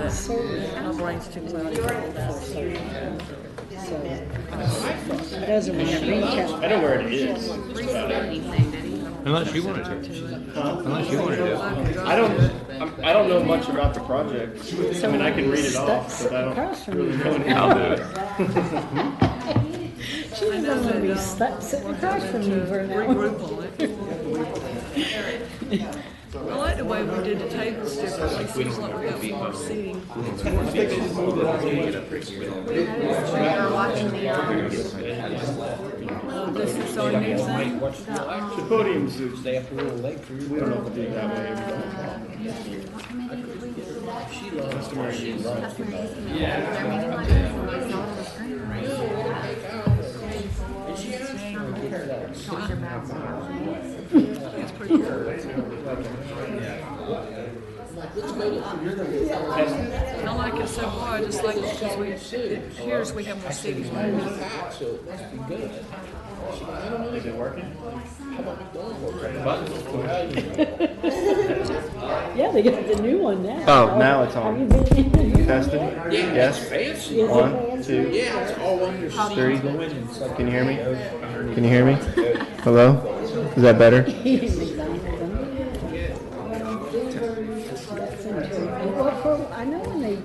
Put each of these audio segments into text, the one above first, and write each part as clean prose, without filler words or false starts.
My brain's too cloudy for surgery. So it doesn't want to reach out. I know where it is. Unless you wanted to. Unless you wanted to. I don't know much about the project. I mean, I can read it off, but I don't really know anything. I'll do it. She doesn't want to be stuck sitting across from you for an hour. I like the way we did the tables differently. Seems like we got more seating. This is our new thing. The podium's, they have to roll late for you. We don't know if we'll do it that way. It's pretty cool. I like it so far. I just like it because here's we have more seating. Is it working? Yeah, they got the new one now. Oh, now it's on. Have you been? Testing? Yes. 1, 2, 3. Can you hear me? Can you hear me? Hello? Is that better? I know when they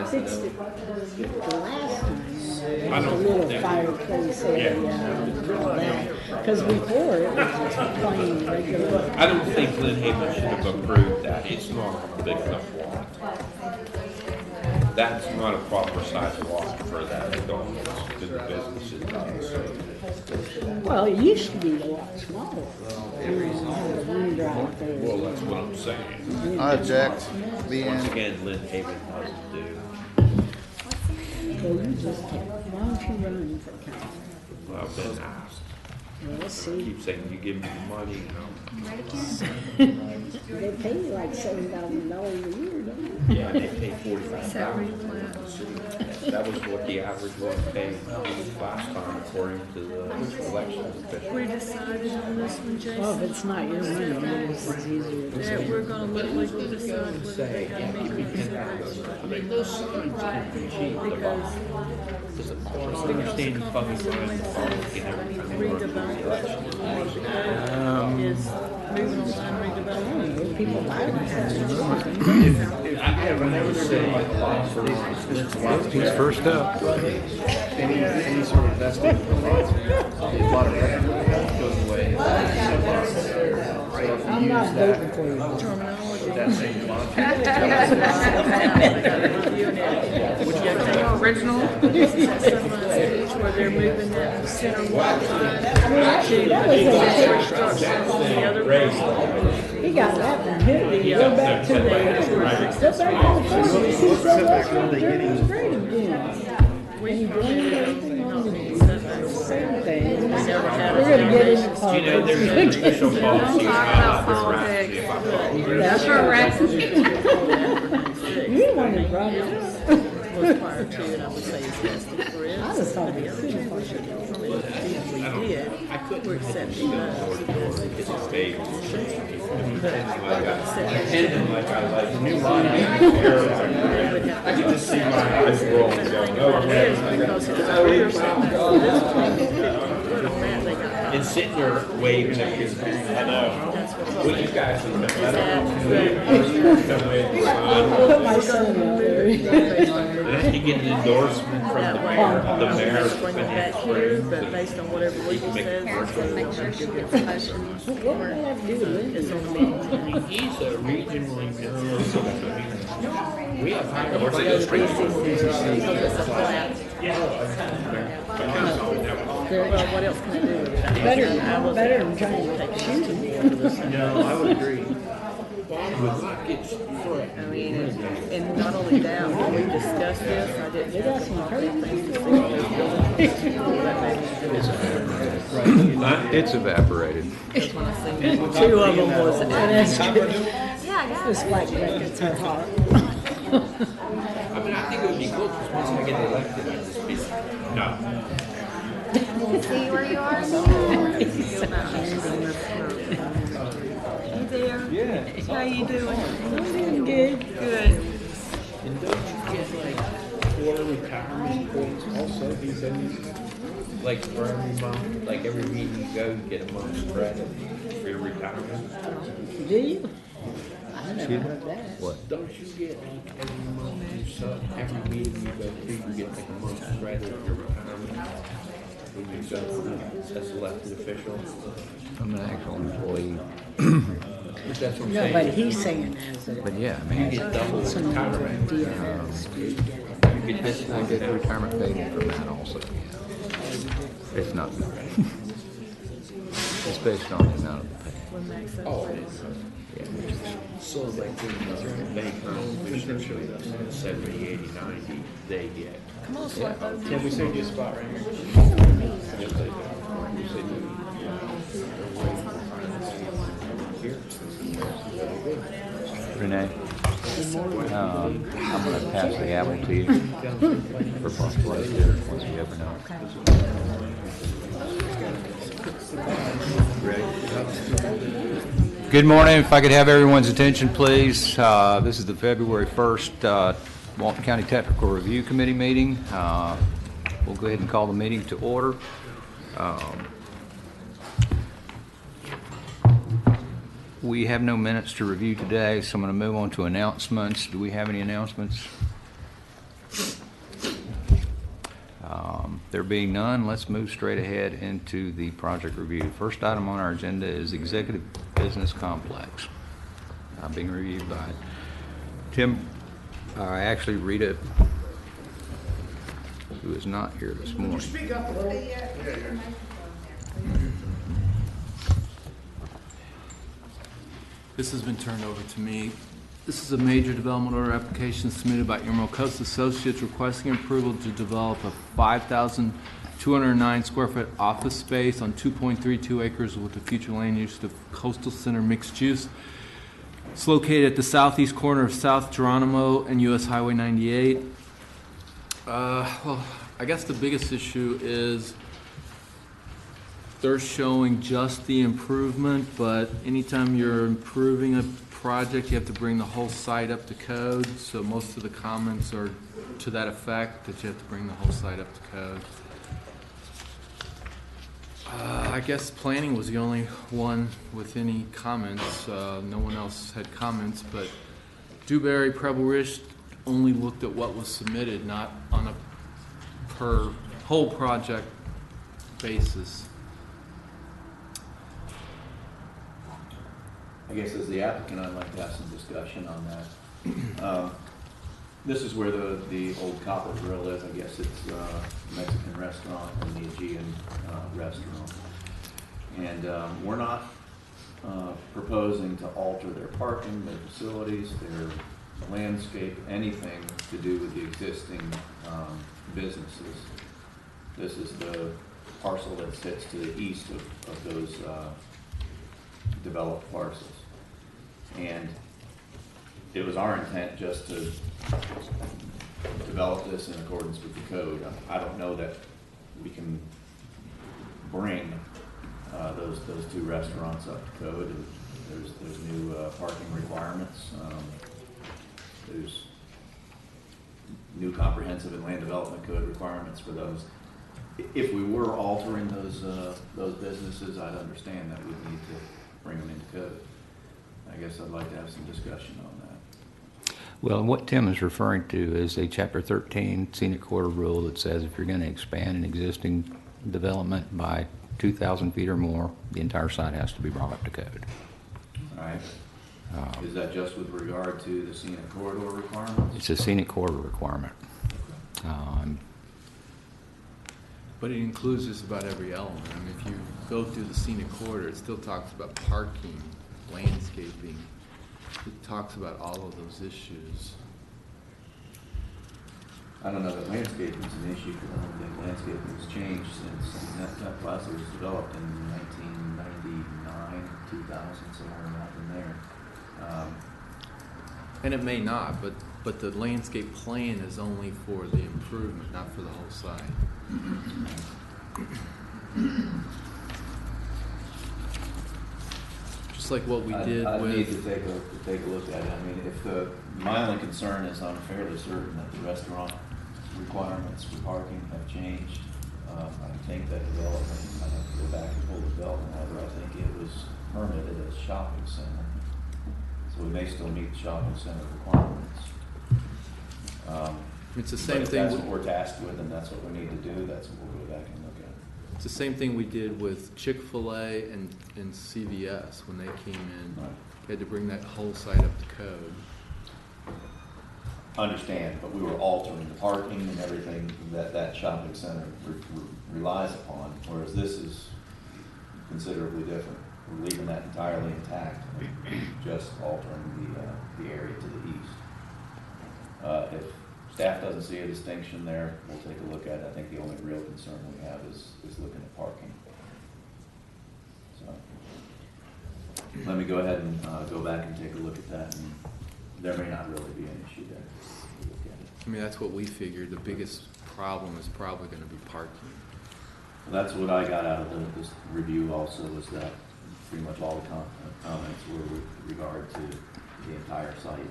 fixed it the last time, there was a little fireplace area and all that. Because before it was just plain regular. I don't think Lynn Haven should have approved that. It's not a big enough lot. That's not a proper size lot for that going to the business it does. Well, it used to be a lot smaller. One drive there. Well, that's what I'm saying. I object. The Once end. again, Lynn Haven doesn't do. Well, you just can't. Why don't you run for council? Well, I've been asked. Well, let's I see. keep saying, you give me the money, They pay you like $7,000 a year, don't they? Yeah, they pay $45,000. That was what the average was paying last time, according to the election official. We decided on this one, Well, if Jason, it's not your money, then it's easier to that say. we're gonna let legal decide whether they can meet consideration. I mean, those signs can be cheap, but Because I understand you probably find the public and everything. redevelopment is moving online redevelopment. People buy them. He's first up. Any sort of vesting provides a lot of revenue that goes away. So if I'm you not use that, voting for you. that same fund. Original. Where they're moving that center one to the other one. He got that one. He'll go back to the, go back to the 40s. He's so much German's great again. When you blame everything on the same thing. We're gonna get into You know, there's an official policy about the That's our right. You the one that brought it up. Was prior to it, I would say it's tested for it. I just thought it was We did, we're accepting those. New line. I can just see my eyes rolling. And sitting there waving at his hand. I know. Well, you guys have Put my son out there. You get an endorsement from the mayor. The mayor Bring it back here, but based on whatever legal says, it's gonna make sure she gets motion. What do I have to do with it? It's on the He's a regionally known. We have high. because it's a flat. Well, what else can I do with it? Better than trying to shoot him. No, I would agree. I mean, and not only that, when we discussed this, I They didn't got have some to crazy It's evaporated. when I seen two of them was, and that's good. This black jackets are hot. I mean, I think it would be cool because once I get elected, I'd just be like, no. See where you are? Hey there. Yeah. How you doing? I'm doing good. Good. And those Like for every month, like every meeting you go, you get a month's credit for your retirement. Do you? I never heard that. What? Don't you get like every month you every meeting you go to, you get like a month's credit of your retirement? When you go as elected official. I'm an actual employee. But that's what I'm No, saying. but he's saying as a. But yeah, I You mean, get double retirement. DNS. You get this, I get retirement pay from that also, yeah. It's not, it's based on the amount of the pay. oh, so like the bank commissioners, 70, 80, 90, they get. Come on, Slappo. Can we send you a spot right here? Renee, I'm gonna pass the gavel to you for possibility there, once we ever know. Good morning. If I could have everyone's attention, please. This is the February 1st Walton County Technical Review Committee meeting. We'll go ahead and call the meeting to order. We have no minutes to review today, so I'm going to move on to announcements. Do we have any announcements? There being none, let's move straight ahead into the project review. First item on our agenda is Executive Business Complex, being reviewed by Tim, actually Rita, who is not here this morning. This has been turned over to me. This is a major development order application submitted by Emerald Coast Associates requesting approval to develop a 5,209 square foot office space on 2.32 acres with the future land use of Coastal Center mixed use. It's located at the southeast corner of South Geronimo and US Highway 98. Well, I guess the biggest issue is they're showing just the improvement, but anytime you're improving a project, you have to bring the whole site up to code. So most of the comments are to that effect, that you have to bring the whole site up to code. I guess planning was the only one with any comments. No one else had comments, but Dewberry Preble Ridge only looked at what was submitted, not on a per whole project basis. I guess as the applicant, I'd like to have some discussion on that. This is where the old Copper Grill is. I guess it's a Mexican restaurant and the Aegean restaurant. And we're not proposing to alter their parking, their facilities, their landscape, anything to do with the existing businesses. This is the parcel that sits to the east of those developed parcels. And it was our intent just to develop this in accordance with the code. I don't know that we can bring those two restaurants up to code. There's new parking requirements. There's new comprehensive and land development code requirements for those. If we were altering those businesses, I'd understand that we'd need to bring them into code. I guess I'd like to have some discussion on that. Well, what Tim is referring to is a Chapter 13 scenic corridor rule that says if you're going to expand an existing development by 2,000 feet or more, the entire site has to be brought up to code. All right. Is that just with regard to the scenic corridor requirements? It's a scenic corridor requirement. But it includes just about every element. I mean, if you go through the scenic corridor, it still talks about parking, landscaping. It talks about all of those issues. I don't know that landscaping is an issue because I don't think landscaping has changed since that plaza was developed in 1999, 2000, somewhere around in there. And it may not, but the landscape plan is only for the improvement, not for the whole site. Just like what we did I with... need to take a look at it. I mean, my only concern is I'm fairly certain that the restaurant requirements for parking have changed. I think that development, I have to go back and pull the development order, I think it was permitted as shopping center. So we may still meet the shopping center requirements. It's the But same if thing. that's what we're tasked with and that's what we need to do, that's what we'll go back and look at. It's the same thing we did with Chick-fil-A and CVS when they came in. Right. They had to bring that whole site up to code. Understand, but we were altering the parking and everything that shopping center relies upon, whereas this is considerably different. We're leaving that entirely intact, just altering the area to the east. If staff doesn't see a distinction there, we'll take a look at it. I think the only real concern we have is looking at parking. So, let me go ahead and go back and take a look at that, and there may not really be an issue there. We'll look at it. I mean, that's what we figured. The biggest problem is probably going to be parking. Well, that's what I got out of this review also, was that pretty much all the comments were with regard to the entire site.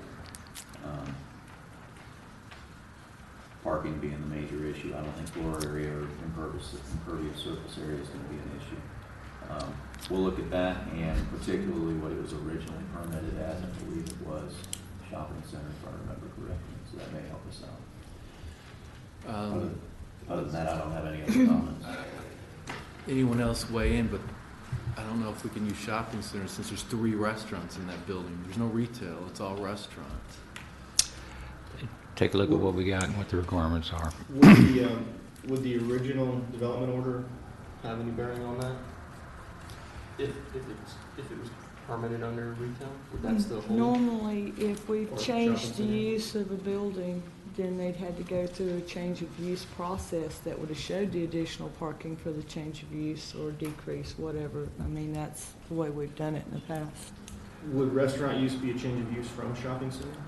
Parking being the major issue. I don't think floor area or impervious surface area is going to be an issue. We'll look at that, and particularly what it was originally permitted as. I believe it was shopping center, if I remember correctly, so that may help us out. Other than that, I don't have any other comments. Anyone else weigh in, but I don't know if we can use shopping centers since there's 3 restaurants in that building. There's no retail, it's all restaurants. Take a look at what we got and what the requirements are. Would the original development order have any bearing on that? If it was permitted under retail, would that still hold? Normally, if we Or changed the shopping center? use of a building, then they'd had to go through a change of use process that would have showed the additional parking for the change of use or decrease, whatever. I mean, that's the way we've done it in the past. Would restaurant use be a change of use from shopping center?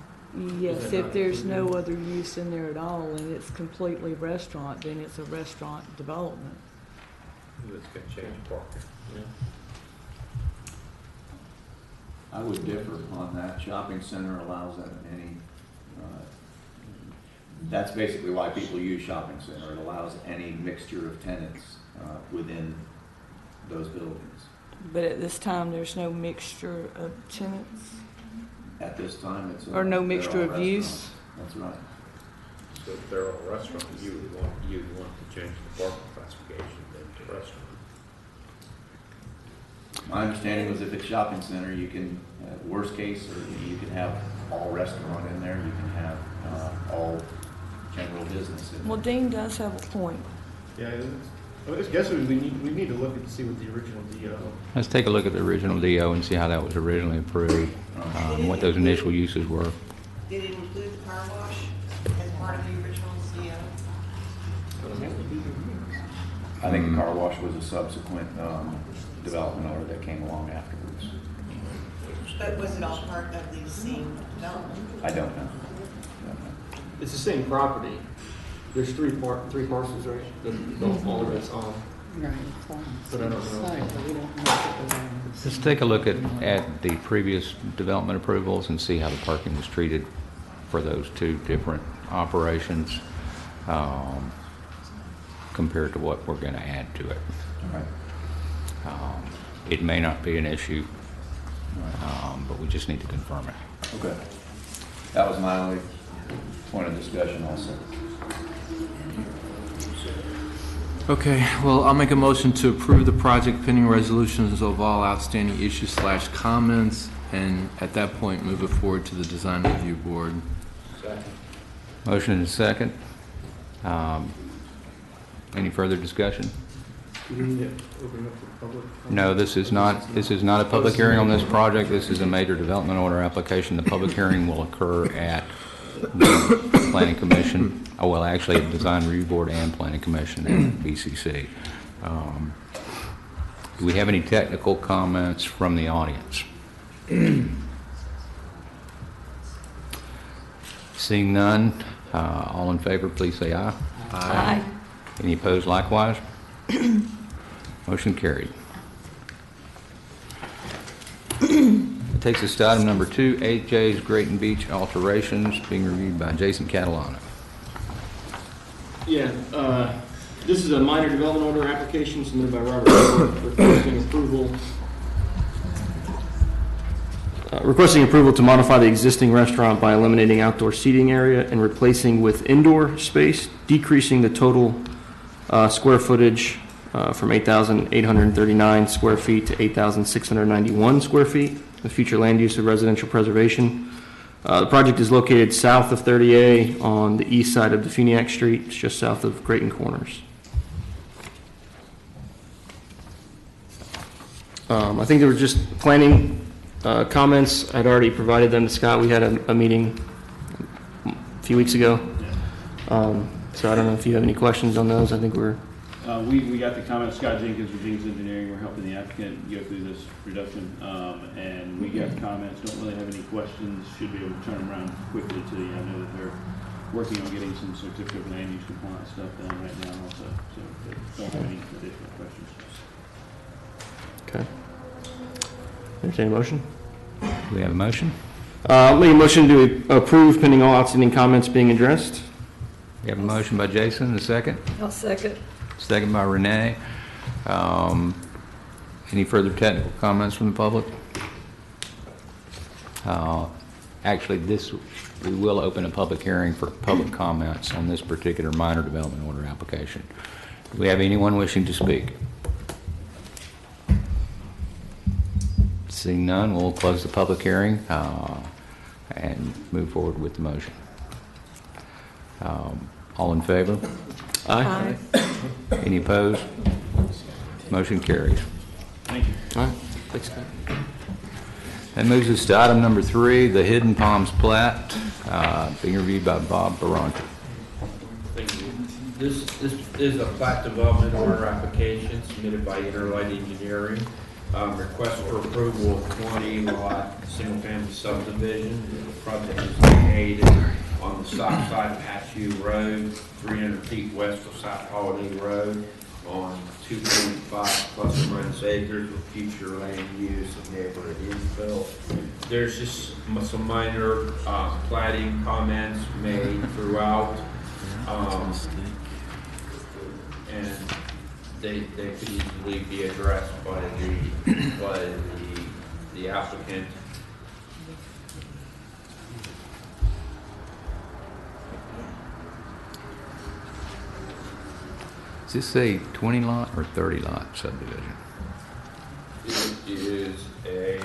Yes, that if not there's no included? other use in there at all and it's completely restaurant, then it's a restaurant development. It's gonna change parking. I would differ on that. Shopping center allows that any, that's basically why people use shopping center. It allows any mixture of tenants within those buildings. But at this time, there's no mixture of tenants. At this time, it's. Or no they're mixture all of use? restaurants. That's right. So if they're all restaurants, you would want to change the parking classification then to restaurant. My understanding was if it's shopping center, you can, worst case, or you can have all restaurant in there, you can have all general business in there. Well, Dean does have a point. Yeah, I guess we need to look and see what the original DO. Let's take a look at the original DO and see how that was originally approved, what those initial uses were. Did it include the car wash as part of the original CO? I think the car wash was a subsequent development order that came along afterwards. But was it all part of the same development? I don't know. It's the same property. There's three parcels, right? All of it's on. Right. But I don't know. Let's take a look at the previous development approvals and see how the parking was treated for those 2 different operations compared to what we're going to add to it. All right. It may not be an issue, but we just need to confirm it. Okay. That was my only point of discussion also. Okay, well, I'll make a motion to approve the project pending resolutions of all outstanding issues / comments, and at that point, move it forward to the design review board. Motion and a second. Any further discussion? Do we need to open up for public? No, this is not a public hearing on this project. This is a major development order application. The public hearing will occur at the Planning Commission. Oh, well, actually, at Design Review Board and Planning Commission and BCC. Do we have any technical comments from the audience? Seeing none, all in favor, please say aye. Aye. Any opposed likewise? Motion carried. That takes us to item number 2, 8J's Grayton Beach alterations, being reviewed by Jason Catalano. Yeah, this is a minor development order application submitted by Robert Ford requesting approval to modify the existing restaurant by eliminating outdoor seating area and replacing with indoor space, decreasing the total square footage from 8,839 square feet to 8,691 square feet, the future land use of residential preservation. The project is located south of 30A on the east side of Defuniak Street. It's just south of Creighton Corners. I think there were just planning comments. I'd already provided them to Scott. We had a meeting a few weeks ago. So I don't know if you have any questions on those. I think we got the comments. Scott Jenkins with Jenkins Engineering. We're helping the applicant go through this reduction, and we got the comments. Don't really have any questions. Should be able to turn them around quickly to you. I know that they're working on getting some certificate of land use compliance stuff done right now also. So they don't have any additional questions. Okay. Entertain a motion? Do we have a motion? Make a motion to approve pending all outstanding comments being addressed. We have a motion by Jason, a second. I'll second. Second by Renee. Any further technical comments from the public? Actually, we will open a public hearing for public comments on this particular minor development order application. Do we have anyone wishing to speak? Seeing none, we'll close the public hearing and move forward with the motion. All in favor? Aye. Any opposed? Motion carries. Thank you. All right. Thanks, Scott. That moves us to item number 3, the Hidden Palms plat, being reviewed by Bob Baranti. Thank you. This is a plat development order application submitted by Interlight Engineering. Request for approval of 20-lot single-family subdivision. The project is located on the south side of Hatchue Road, 300 feet west of South Holiday Road, on 2.5 plus or minus acres with future land use and neighborhood infill. There's just some minor plating comments made throughout, and they could easily be addressed by the applicant. Does this say 20 lot or 30 lot subdivision? It is a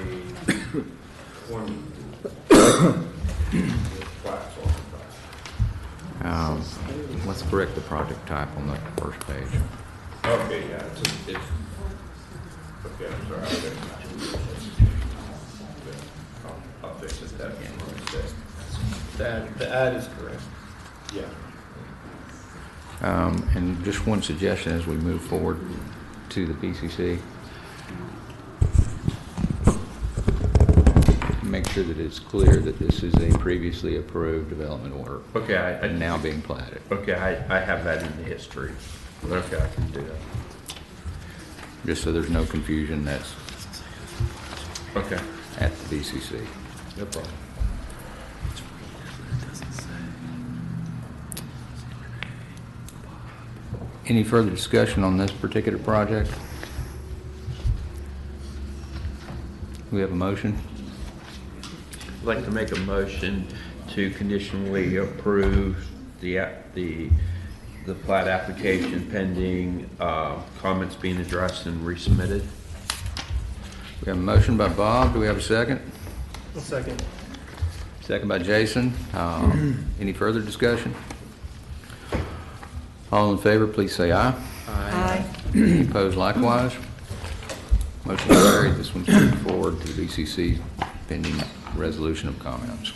20. Let's correct the project type on the first page. Okay, yeah, it's okay, I'm sorry. I'll fix it. The ad is correct. Yeah. And just one suggestion as we move forward to the PCC. Make sure that it's clear that this is a previously approved development order. Okay, and now being platted. Okay, I have that in the history. Okay, I can do that. Just so there's no confusion, that's Okay. at the BCC. No problem. Any further discussion on this particular project? We have a motion. I'd like to make a motion to conditionally approve the plat application pending comments being addressed and resubmitted. We have a motion by Bob. Do we have a second? A second. Second by Jason. Any further discussion? All in favor, please say aye. Aye. Any opposed likewise? Motion carried. This one's moved forward to the BCC pending resolution of comments.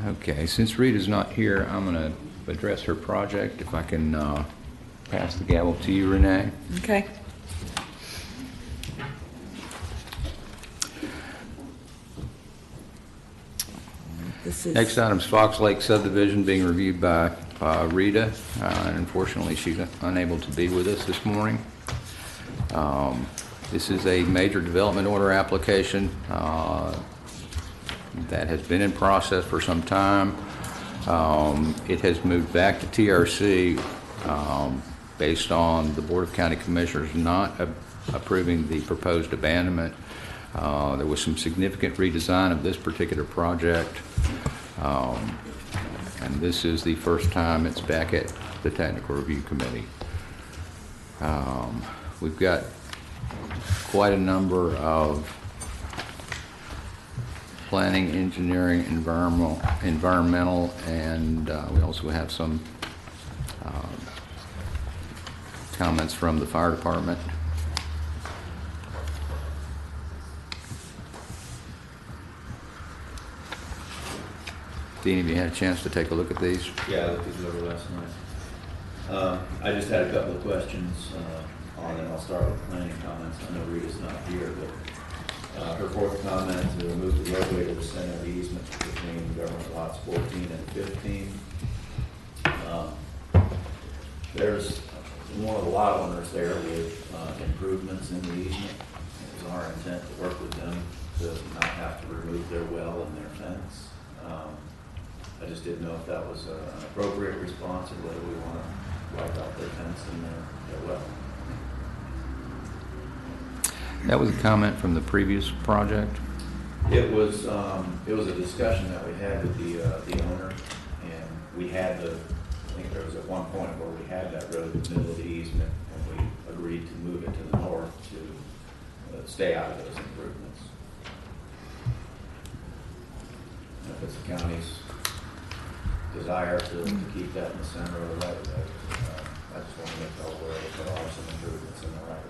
Okay, since Rita's not here, I'm going to address her project. If I can pass the gavel to you, Renee. Okay. Next item is Fox Lake subdivision being reviewed by Rita, and unfortunately she's unable to be with us this morning. This is a major development order application that has been in process for some time. It has moved back to TRC based on the Board of County Commissioners not approving the proposed abandonment. There was some significant redesign of this particular project, and this is the first time it's back at the Technical Review Committee. We've got quite a number of planning, engineering, environmental, and we also have some comments from the fire department. Dean, have you had a chance to take a look at these? Yeah, I looked these over last night. I just had a couple of questions on it. I'll start with planning comments. I know Rita's not here, but her fourth comment to remove the roadway to the center of the easement between government lots 14 and 15. There's one of the lot owners there with improvements in the easement. It was our intent to work with them to not have to remove their well and their fence. I just didn't know if that was an appropriate response or whether we want to wipe out their fence and their well. That was a comment from the previous project. It was a discussion that we had with the owner, and we had I think there was at one point where we had that road in the middle of the easement, and we agreed to move it to the north to stay out of those improvements. And if it's the county's desire to keep that in the center of the right of way, I just want to make y'all aware that there are some improvements in the right of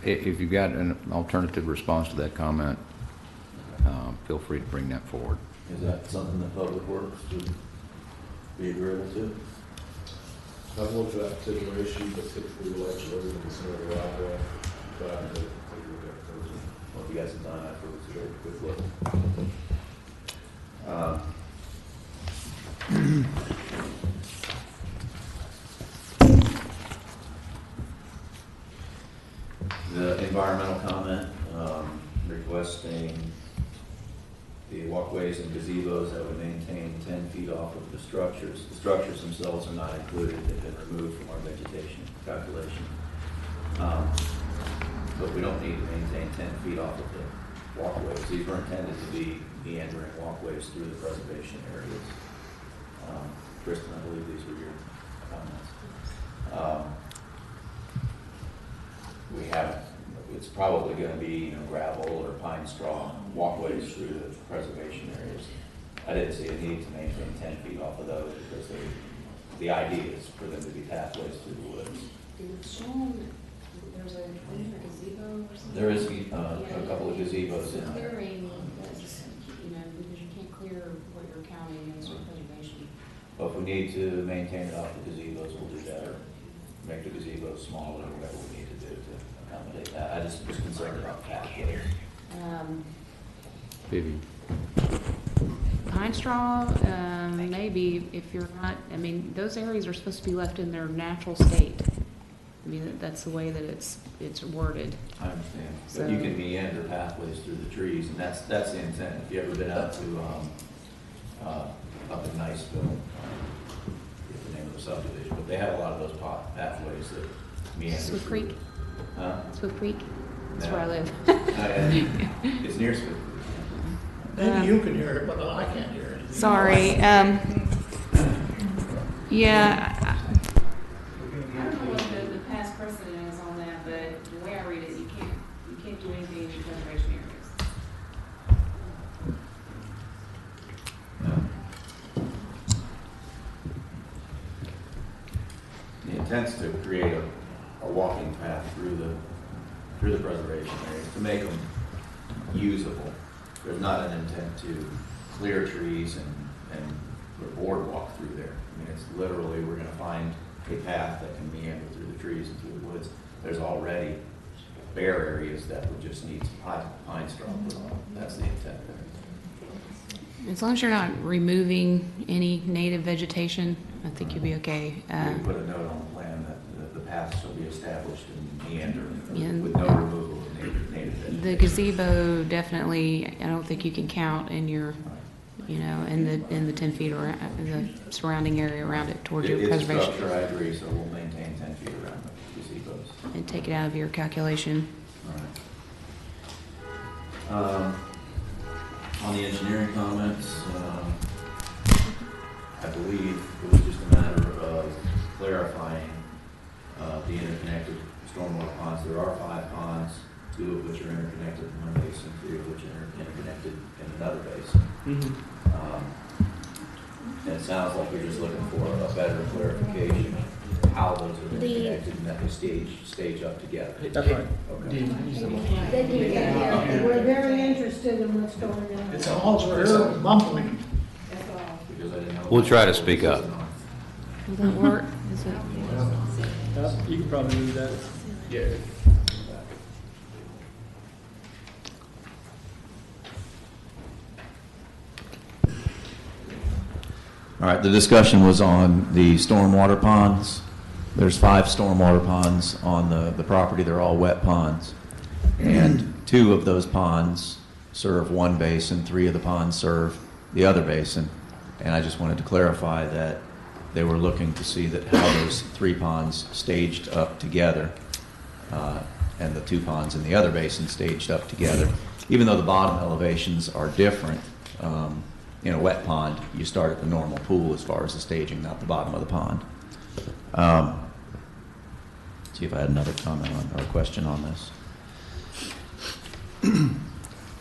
way. If you've got an alternative response to that comment, feel free to bring that forward. Is that something that Public Works would be agreeable to? I've looked at that particular issue, but typically we'll let you consider the right of way. But I think Well, if you guys have done that, it's a very quick look. The environmental comment, requesting the walkways and gazebos that would maintain 10 feet off of the structures. The structures themselves are not included. They've been removed from our vegetation calculation. But we don't need to maintain 10 feet off of the walkways. These were intended to be meandering walkways through the preservation areas. Kristen, I believe these were your comments. We have, it's probably going to be gravel or pine straw walkways through the preservation areas. I didn't see a need to maintain 10 feet off of those because the idea is for them to be pathways through the woods. There's a gazebo or something? There is a couple of gazebos in there. Clearing, because you can't clear what you're counting as preservation. But if we need to maintain it off the gazebos, we'll do that, or make the gazebos smaller, or whatever we need to do to accommodate that. I just was concerned about pathways. Vivian. Pine straw, maybe if you're not, I mean, those areas are supposed to be left in their natural state. I mean, that's the way that it's worded. I understand. So, but you can meander pathways through the trees, and that's the intent. If you ever been out to up in Niceville, I forget the name of the subdivision, but they have a lot of those pathways that meander. Swift through. Creek? Huh? Swift Creek? That's No. where I live. It's near Swift Creek. Maybe you can hear it, but I can't hear it. Sorry. Yeah. I don't know what the past precedent is on that, but the way I read it, you can't do anything in preservation areas. The intent's to create a walking path through the preservation areas to make them usable. There's not an intent to clear trees and put a boardwalk through there. I mean, it's literally, we're gonna find a path that can meander through the trees and through the woods. There's already bare areas that would just need some pine straw put on. That's the intent there. As long as you're not removing any native vegetation, I think you'll be okay. We can put a note on the plan that the path shall be established and meander Yeah. with no removal of native The gazebo, definitely, I don't think you can count in your, in the 10 feet around, in the surrounding area around it towards your It's preservation. structure, I agree, so we'll maintain 10 feet around the gazebos. And take it out of your calculation. All right. On the engineering comments, I believe it was just a matter of clarifying the interconnected stormwater ponds. There are 5 ponds, 2 of which are interconnected in one basin, 3 of which are interconnected in another basin. And it sounds like you're just looking for a better clarification of how those are interconnected and that they stage up together. That's right. Okay. We're very interested in what's going on. It's all mumbling. Because I didn't know. We'll try to speak up. Will that work? Is it? You can probably do that. Yeah. All right, the discussion was on the stormwater ponds. There's 5 stormwater ponds on the property. They're all wet ponds. And 2 of those ponds serve one basin, 3 of the ponds serve the other basin. And I just wanted to clarify that they were looking to see that how those 3 ponds staged up together, and the 2 ponds in the other basin staged up together. Even though the bottom elevations are different, in a wet pond, you start at the normal pool as far as the staging, not the bottom of the pond. See if I had another comment or a question on this.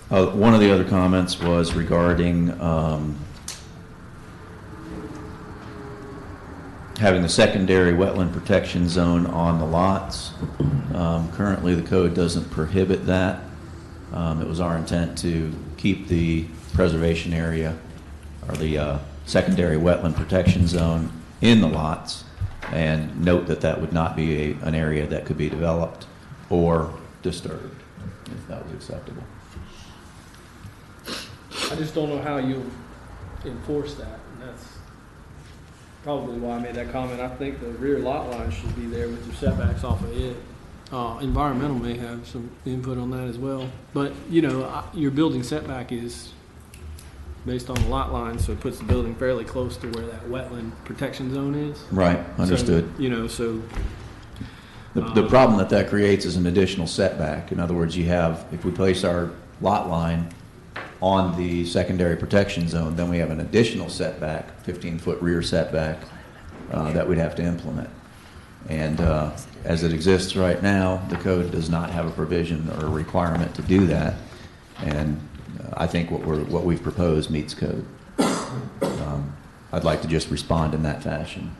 One of the other comments was regarding having the secondary wetland protection zone on the lots. Currently, the code doesn't prohibit that. It was our intent to keep the preservation area or the secondary wetland protection zone in the lots, and note that that would not be an area that could be developed or disturbed, if that was acceptable. I just don't know how you enforce that, and that's probably why I made that comment. I think the rear lot line should be there with your setbacks off of it. Environmental may have some input on that as well, but your building setback is based on the lot line, so it puts the building fairly close to where that wetland protection zone is. Right, understood. So, The problem that creates is an additional setback. In other words, if we place our lot line on the secondary protection zone, then we have an additional setback, 15-foot rear setback, that we'd have to implement. And as it exists right now, the code does not have a provision or a requirement to do that. And I think what we've proposed meets code. I'd like to just respond in that fashion.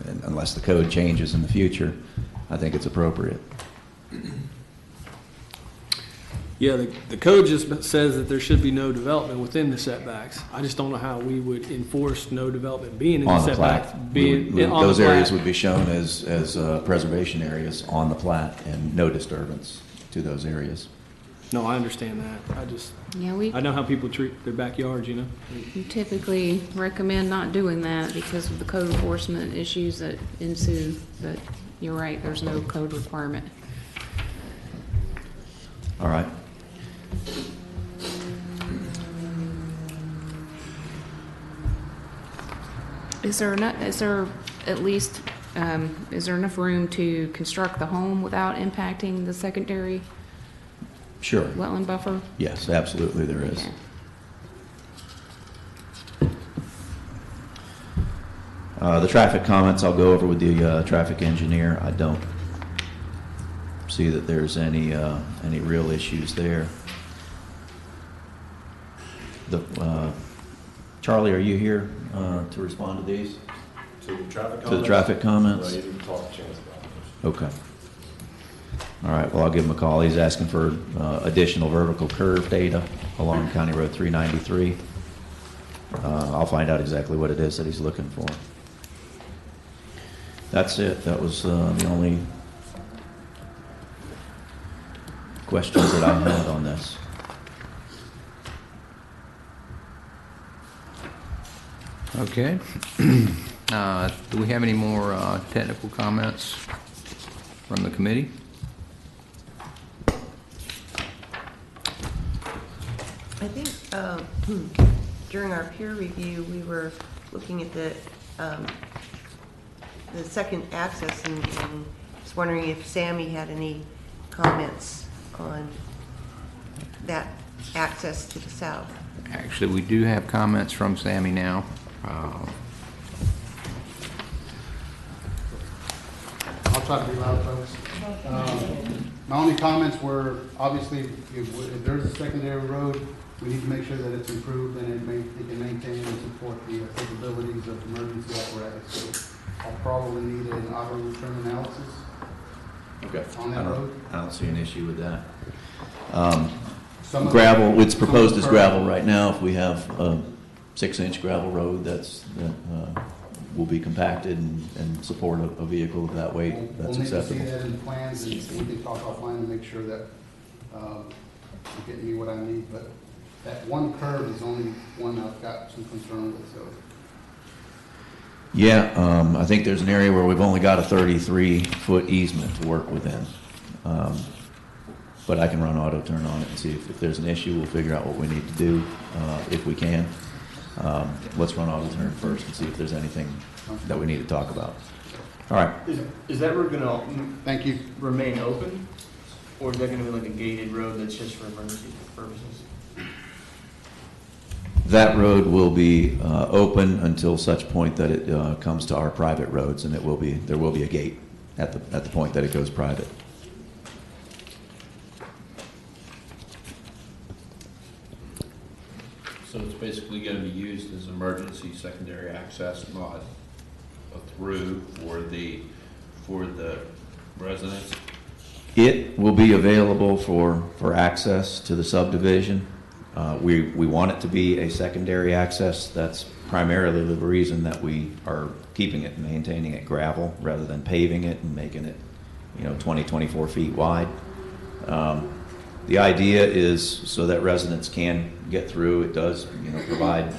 And unless the code changes in the future, I think it's appropriate. yeah, the code just says that there should be no development within the setbacks. I just don't know how we would enforce no development being in the On the setbacks. plat, Those those areas would be shown as preservation areas on the plat, and no disturbance to those areas. No, I understand that. I know how people treat their backyards, We typically recommend not doing that because of the code enforcement issues that ensue, but you're right, there's no code requirement. All right. Is there enough room to construct the home without impacting the secondary Sure. wetland buffer? Yes, absolutely there is. Okay. The traffic comments I'll go over with the traffic engineer. I don't see that there's any real issues there. Charlie, are you here to respond to these? To the traffic comments? To the traffic comments? No, you didn't talk to Chance about this. Okay. All right, well, I'll give him a call. He's asking for additional vertical curve data along County Road 393. I'll find out exactly what it is that he's looking for. That's it. That was the only questions that I had on this. Okay. Do we have any more technical comments from the committee? I think during our peer review, we were looking at the second access and was wondering if Sammy had any comments on that access to the south. Actually, we do have comments from Sammy now. I'll try to be loud, folks. My only comments were, obviously, if there's a secondary road, we need to make sure that it's improved and it can maintain and support the capabilities of emergency apparatus. So I'll probably need an auto return analysis on that road. I don't see an issue with that. Some of Gravel, it's proposed some as of gravel right now. If we have a 6-inch gravel road, that will be compacted and support a vehicle of that weight, that's acceptable. We'll need to see that in the plans, and we can talk offline and make sure that you're getting me what I need, but that one curve is only one I've got some concern with, so. Yeah, I think there's an area where we've only got a 33-foot easement to work within. But I can run auto turn on it and see if there's an issue, we'll figure out what we need to do, if we can. Let's run auto turn first and see if there's anything that we need to talk about. All right. Is that road gonna thank you remain open, or is that gonna be like a gated road that's just for emergency purposes? That road will be open until such point that it comes to our private roads, and there will be a gate at the point that it goes private. So it's basically going to be used as emergency secondary access, not a through for the residents? It will be available for access to the subdivision. We want it to be a secondary access. That's primarily the reason that we are keeping it and maintaining it gravel rather than paving it and making it, 20, 24 feet wide. The idea is so that residents can get through. It does, provide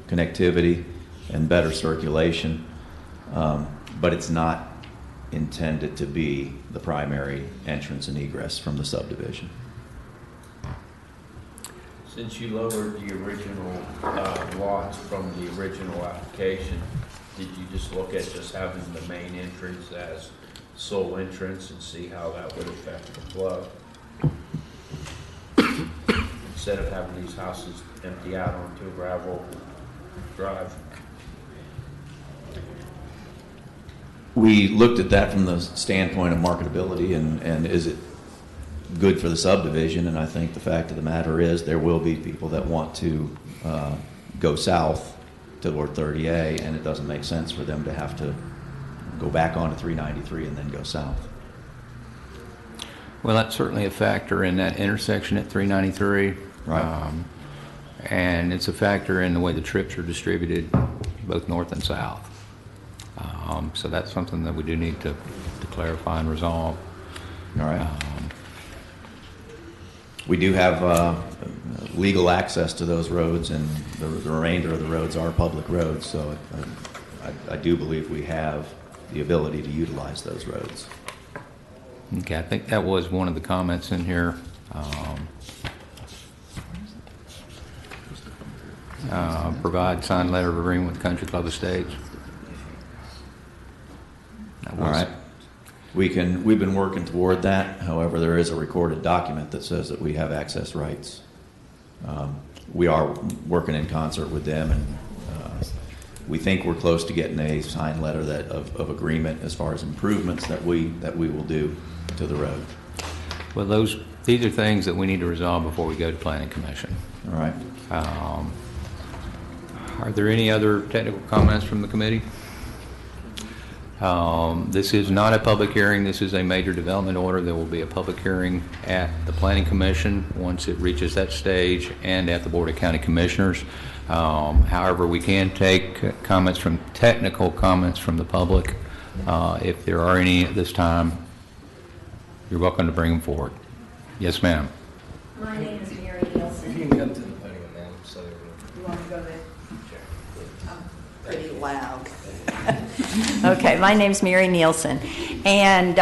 connectivity and better circulation, but it's not intended to be the primary entrance and egress from the subdivision. Since you lowered the original lots from the original application, did you just look at just having the main entrance as sole entrance and see how that would affect the flow? Instead of having these houses empty out onto a gravel drive? We looked at that from the standpoint of marketability and is it good for the subdivision, and I think the fact of the matter is there will be people that want to go south toward 30A, and it doesn't make sense for them to have to go back onto 393 and then go south. Well, that's certainly a factor in that intersection at 393. Right. And it's a factor in the way the trips are distributed, both north and south. So that's something that we do need to clarify and resolve. All right. We do have legal access to those roads, and the remainder of the roads are public roads, so I do believe we have the ability to utilize those roads. Okay, I think that was one of the comments in here. Provide signed letter of agreement with Country Club Estates. All right. We've been working toward that. However, there is a recorded document that says that we have access rights. We are working in concert with them, and we think we're close to getting a signed letter of agreement as far as improvements that we will do to the road. Well, these are things that we need to resolve before we go to Planning Commission. All right. Are there any other technical comments from the committee? This is not a public hearing. This is a major development order. There will be a public hearing at the Planning Commission once it reaches that stage, and at the Board of County Commissioners. However, we can take technical comments from the public. If there are any at this time, you're welcome to bring them forward. Yes, ma'am. My name is Mary Nielsen. You can come to the podium, ma'am, so You want to go there? Pretty loud. Okay, my name's Mary Nielsen, and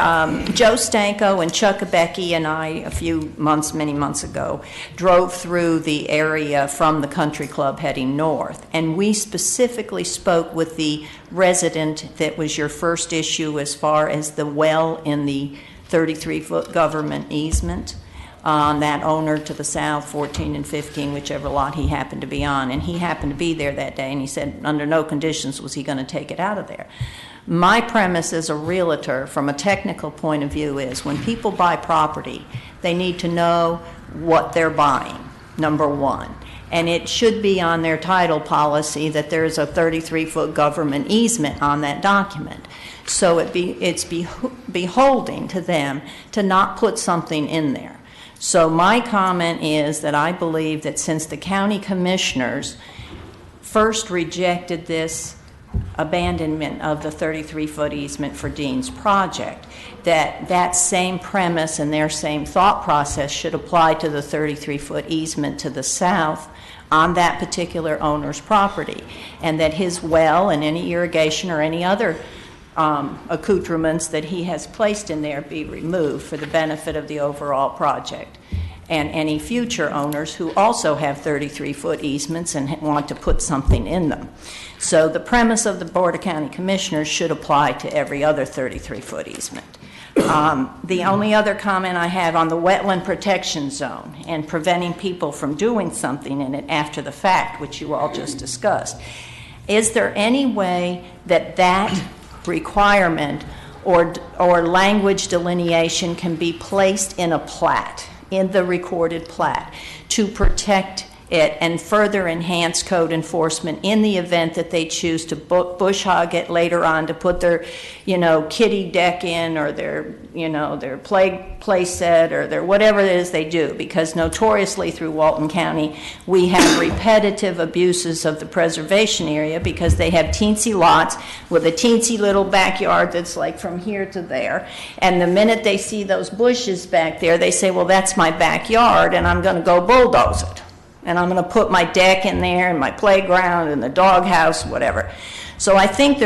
Joe Stanko and Chuck Becky and I, many months ago, drove through the area from the country club heading north, and we specifically spoke with the resident that was your first issue as far as the well in the 33-foot government easement. That owner to the south, 14 and 15, whichever lot he happened to be on. And he happened to be there that day, and he said under no conditions was he going to take it out of there. My premise as a realtor, from a technical point of view, is when people buy property, they need to know what they're buying, number one. And it should be on their title policy that there's a 33-foot government easement on that document. So it's beholding to them to not put something in there. So my comment is that I believe that since the county commissioners first rejected this abandonment of the 33-foot easement for Dean's project, that same premise and their same thought process should apply to the 33-foot easement to the south on that particular owner's property, and that his well and any irrigation or any other accoutrements that he has placed in there be removed for the benefit of the overall project, and any future owners who also have 33-foot easements and want to put something in them. So the premise of the Board of County Commissioners should apply to every other 33-foot easement. The only other comment I have on the wetland protection zone and preventing people from doing something in it after the fact, which you all just discussed, is there any way that requirement or language delineation can be placed in a plat, in the recorded plat, to protect it and further enhance code enforcement in the event that they choose to bush hog it later on to put their, kiddie deck in, or their play set, or their whatever it is they do. Because notoriously through Walton County, we have repetitive abuses of the preservation area because they have teensy lots with a teensy little backyard that's like from here to there. And the minute they see those bushes back there, they say, well, that's my backyard, and I'm going to go bulldoze it. And I'm going to put my deck in there and my playground and the doghouse, whatever. So I think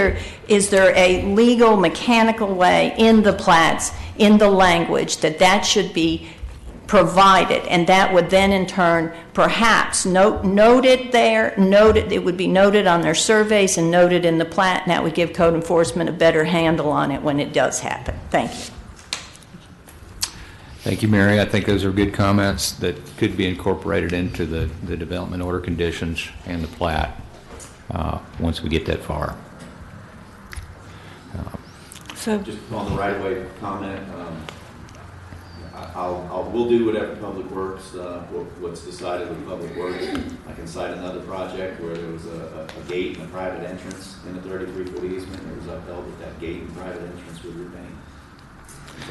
is there a legal, mechanical way in the plats, in the language, that should be provided, and that would then in turn perhaps note it there, it would be noted on their surveys and noted in the plat, and that would give code enforcement a better handle on it when it does happen. Thank you. Thank you, Mary. I think those are good comments that could be incorporated into the development order conditions and the plat once we get that far. So just on the right-of-way comment, we'll do whatever Public Works, what's decided with Public Works. I can cite another project where there was a gate and a private entrance in a 33-foot easement. It was upheld that gate and private entrance would remain.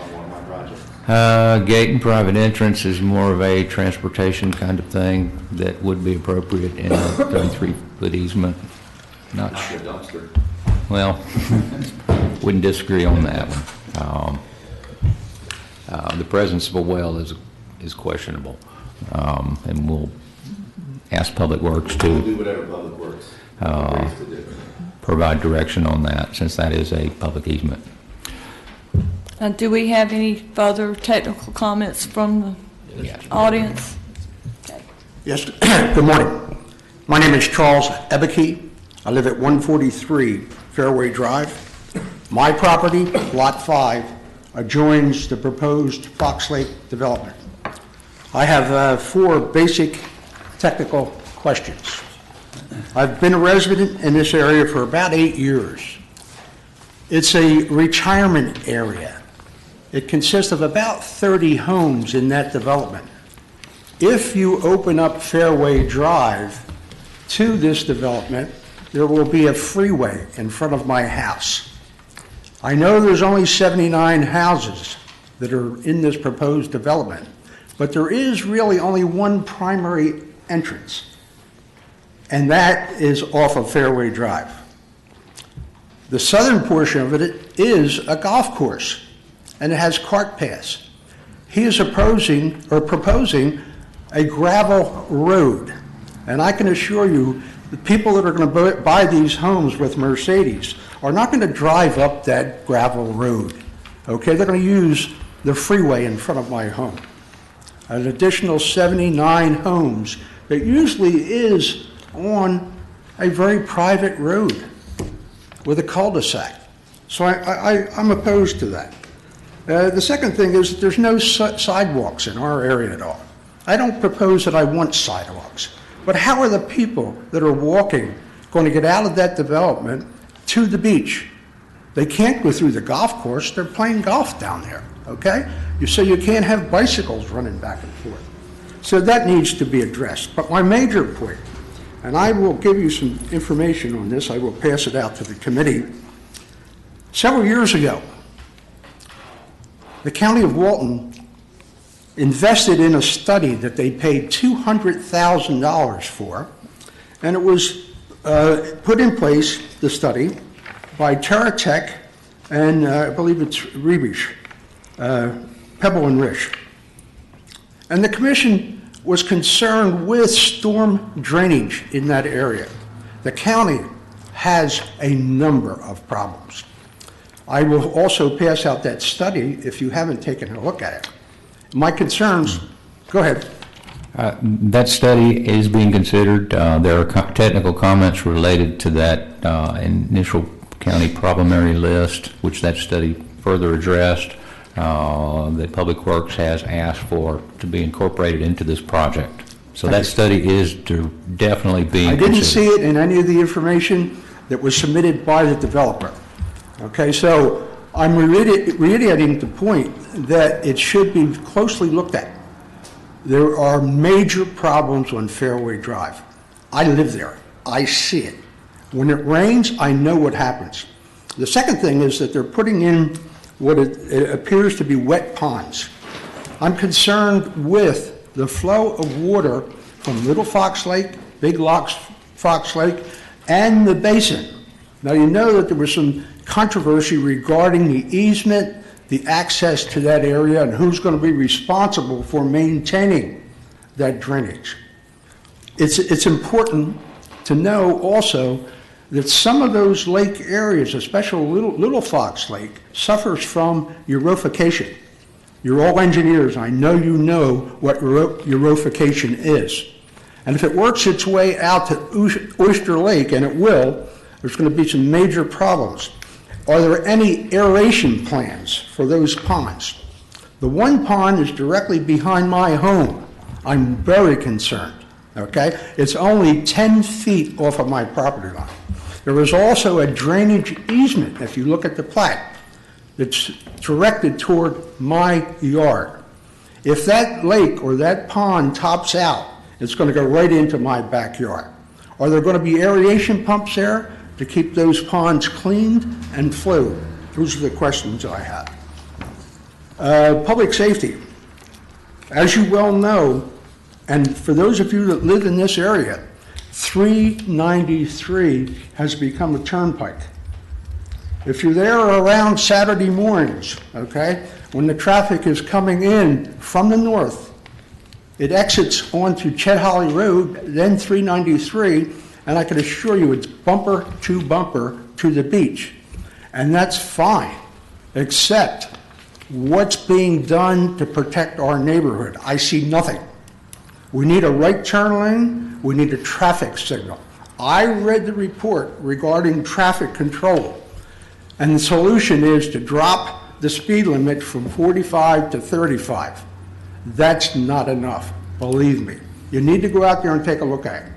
On one of my projects. Gate and private entrance is more of a transportation kind of thing that would be appropriate in a 33-foot easement. Not a dumpster. Well, wouldn't disagree on that one. The presence of a well is questionable, and we'll ask Public Works to we'll do whatever Public Works agrees to do. Provide direction on that, since that is a public easement. Do we have any further technical comments from the audience? Okay. Yes, good morning. My name is Charles Ebeke. I live at 143 Fairway Drive. My property, Lot 5, adjoins the proposed Fox Lake development. I have 4 basic technical questions. I've been a resident in this area for about 8 years. It's a retirement area. It consists of about 30 homes in that development. If you open up Fairway Drive to this development, there will be a freeway in front of my house. I know there's only 79 houses that are in this proposed development, but there is really only one primary entrance, and that is off of Fairway Drive. The southern portion of it is a golf course, and it has cart paths. He is proposing a gravel road, and I can assure you The people that are going to buy these homes with Mercedes are not going to drive up that gravel road, okay? They're going to use the freeway in front of my home. An additional 79 homes that usually is on a very private road with a cul-de-sac. So I'm opposed to that. The second thing is that there's no sidewalks in our area at all. I don't propose that I want sidewalks, but how are the people that are walking going to get out of that development to the beach? They can't go through the golf course. They're playing golf down there, okay? So you can't have bicycles running back and forth. So that needs to be addressed. But my major point, and I will give you some information on this, I will pass it out to the committee. Several years ago, the County of Walton invested in a study that they paid $200,000 for, and it was put in place, the study, by TerraTech and I believe it's Rebish, Pebble and Rich. And the commission was concerned with storm drainage in that area. The county has a number of problems. I will also pass out that study if you haven't taken a look at it. My concerns, go ahead. That study is being considered. There are technical comments related to that initial county problem area list, which that study further addressed. That Public Works has asked for to be incorporated into this project. So that study is definitely being considered. I didn't see it in any of the information that was submitted by the developer. Okay, so I'm reiterating the point that it should be closely looked at. There are major problems on Fairway Drive. I live there. I see it. When it rains, I know what happens. The second thing is that they're putting in what it appears to be wet ponds. I'm concerned with the flow of water from Little Fox Lake, Big Fox Lake, and the basin. Now, you know that there was some controversy regarding the easement, the access to that area, and who's going to be responsible for maintaining that drainage. It's important to know also that some of those lake areas, especially Little Fox Lake, suffers from eutrophication. You're all engineers. I know you know what eutrophication is. And if it works its way out to Oyster Lake, and it will, there's going to be some major problems. Are there any aeration plans for those ponds? The one pond is directly behind my home. I'm very concerned, okay? It's only 10 feet off of my property line. There is also a drainage easement, if you look at the plat, that's directed toward my yard. If that lake or that pond tops out, it's going to go right into my backyard. Are there going to be aeration pumps there to keep those ponds cleaned and flowed? Those are the questions I have. Public safety. As you well know, and for those of you that live in this area, 393 has become a turnpike. If you're there around Saturday mornings, okay, when the traffic is coming in from the north, it exits onto Chet Holly Road, then 393, and I can assure you it's bumper to the beach. And that's fine, except what's being done to protect our neighborhood. I see nothing. We need a right turn lane, we need a traffic signal. I read the report regarding traffic control, and the solution is to drop the speed limit from 45 to 35. That's not enough, believe me. You need to go out there and take a look at it.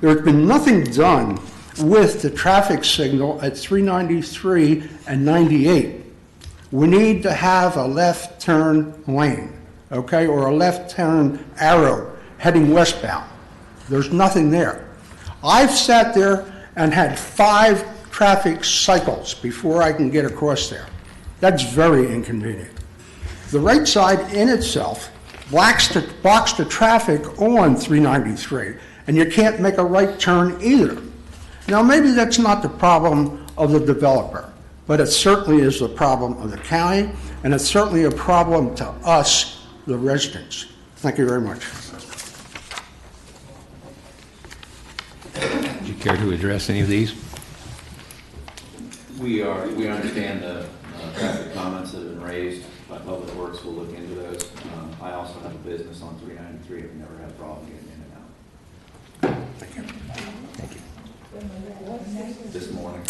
There's been nothing done with the traffic signal at 393 and 98. We need to have a left turn lane, okay, or a left turn arrow heading westbound. There's nothing there. I've sat there and had 5 traffic cycles before I can get across there. That's very inconvenient. The right side in itself blocks the traffic on 393, and you can't make a right turn either. Now, maybe that's not the problem of the developer, but it certainly is the problem of the county, and it's certainly a problem to us, the residents. Thank you very much. you care to address any of these? We understand the traffic comments that have been raised by Public Works. We'll look into those. I also have a business on 393. I've never had a problem getting in and out. Thank you. This morning.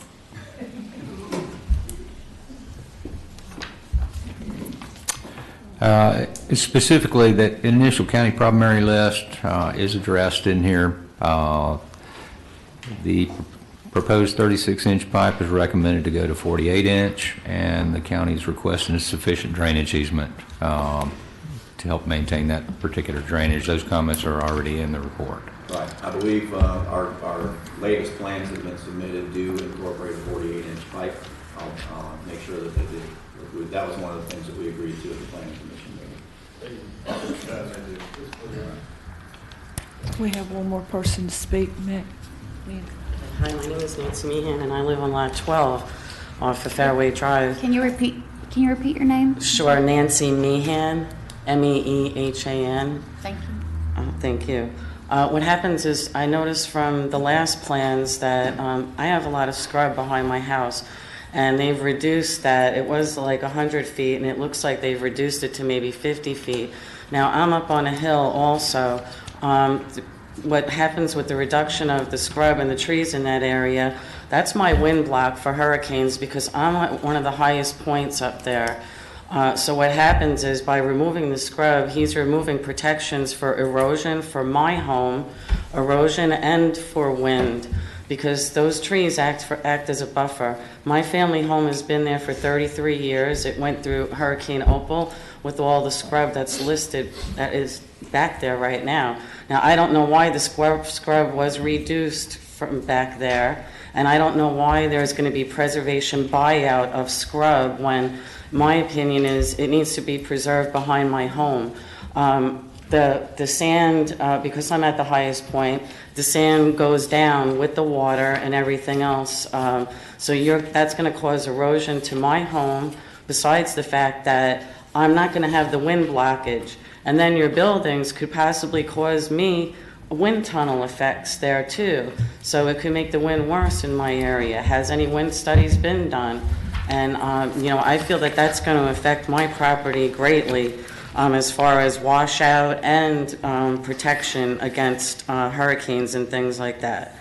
Specifically, that initial county problem area list is addressed in here. The proposed 36-inch pipe is recommended to go to 48-inch, and the county is requesting a sufficient drainage easement to help maintain that particular drainage. Those comments are already in the report. Right. I believe our latest plans that have been submitted do incorporate a 48-inch pipe. I'll make sure that they did. That was one of the things that we agreed to at the planning commission meeting. We have one more person to speak, Mick. Hi, my name is Nancy Meehan, and I live on lot 12 off of Fairway Drive. Can you repeat your name? Sure, Nancy Meehan, M-E-E-H-A-N. Thank you. Thank you. What happens is I noticed from the last plans that I have a lot of scrub behind my house, and they've reduced that. It was like 100 feet, and it looks like they've reduced it to maybe 50 feet. Now, I'm up on a hill also. What happens with the reduction of the scrub and the trees in that area, that's my wind block for hurricanes because I'm at one of the highest points up there. So what happens is by removing the scrub, he's removing protections for erosion for my home, erosion and for wind, because those trees act as a buffer. My family home has been there for 33 years. It went through Hurricane Opal with all the scrub that's listed, that is back there right now. Now, I don't know why the scrub was reduced from back there, and I don't know why there's going to be preservation buyout of scrub when my opinion is it needs to be preserved behind my home. The sand, because I'm at the highest point, the sand goes down with the water and everything else. So that's going to cause erosion to my home, besides the fact that I'm not going to have the wind blockage. And then your buildings could possibly cause me wind tunnel effects there too. So it could make the wind worse in my area. Has any wind studies been done? And I feel that that's going to affect my property greatly as far as washout and protection against hurricanes and things like that.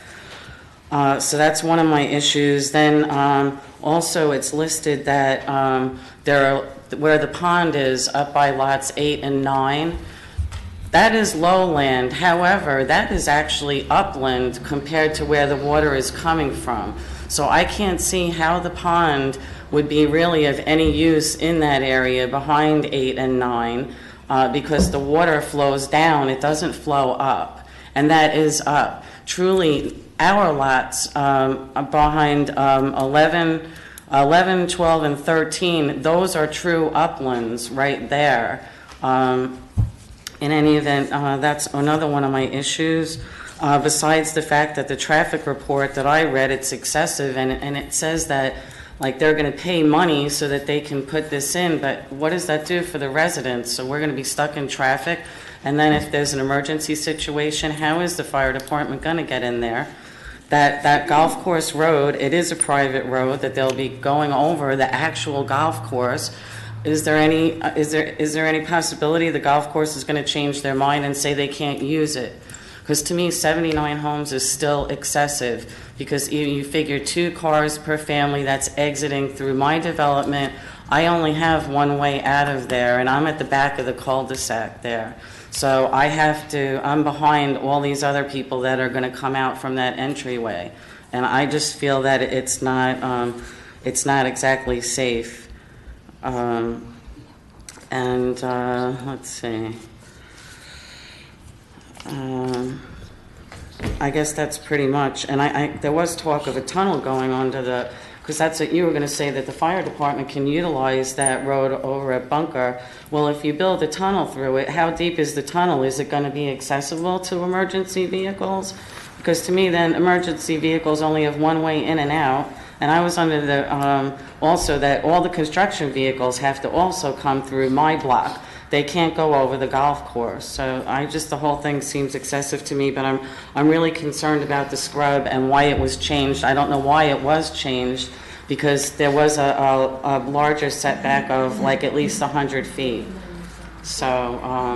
So that's one of my issues. Then also it's listed that where the pond is up by lots 8 and 9, that is lowland. However, that is actually upland compared to where the water is coming from. So I can't see how the pond would be really of any use in that area behind 8 and 9 because the water flows down. It doesn't flow up. And that is up. Truly, our lots behind 11, 12, and 13, those are true uplands right there. In any event, that's another one of my issues. Besides the fact that the traffic report that I read, it's excessive, and it says that like they're going to pay money so that they can put this in, but what does that do for the residents? So we're going to be stuck in traffic, and then if there's an emergency situation, how is the fire department going to get in there? That golf course road, it is a private road that they'll be going over the actual golf course. Is there any possibility the golf course is going to change their mind and say they can't use it? Because to me, 79 homes is still excessive, because you figure 2 cars per family that's exiting through my development. I only have one way out of there, and I'm at the back of the cul-de-sac there. So I'm behind all these other people that are going to come out from that entryway. And I just feel that it's not exactly safe. Let's see. I guess that's pretty much. And there was talk of a tunnel going onto because that's what you were going to say, that the fire department can utilize that road over at Bunker. Well, if you build a tunnel through it, how deep is the tunnel? Is it going to be accessible to emergency vehicles? Because to me, then, emergency vehicles only have one way in and out. And I was under the, also that all the construction vehicles have to also come through my block. They can't go over the golf course. So the whole thing seems excessive to me, but I'm really concerned about the scrub and why it was changed. I don't know why it was changed, because there was a larger setback of like at least 100 feet. So,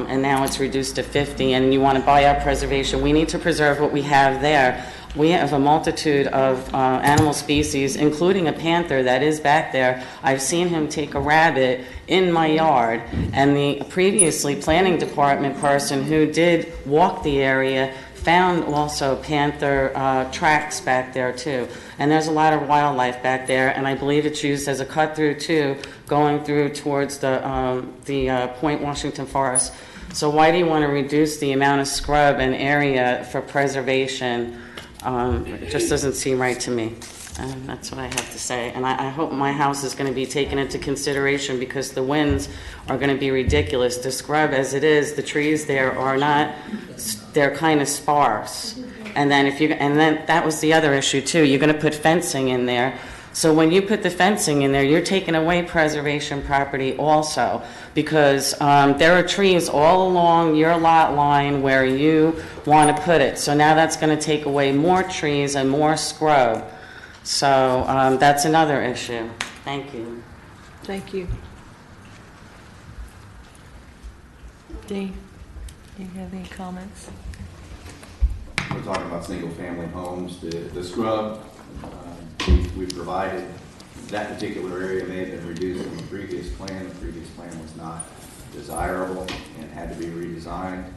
and now it's reduced to 50, and you want to buy out preservation. We need to preserve what we have there. We have a multitude of animal species, including a panther that is back there. I've seen him take a rabbit in my yard, and the previously planning department person who did walk the area found also panther tracks back there too. And there's a lot of wildlife back there, and I believe it's used as a cut through too, going through towards the Point Washington Forest. So why do you want to reduce the amount of scrub and area for preservation? It just doesn't seem right to me. And that's what I have to say. And I hope my house is going to be taken into consideration, because the winds are going to be ridiculous. The scrub as it is, the trees there are not, they're kind of sparse. And then that was the other issue too. You're going to put fencing in there. So when you put the fencing in there, you're taking away preservation property also, because there are trees all along your lot line where you want to put it. So now that's going to take away more trees and more scrub. So that's another issue. Thank you. Thank you. Dee, do you have any comments? We're talking about single-family homes. The scrub, we provided, that particular area may have been reduced from the previous plan. The previous plan was not desirable and had to be redesigned.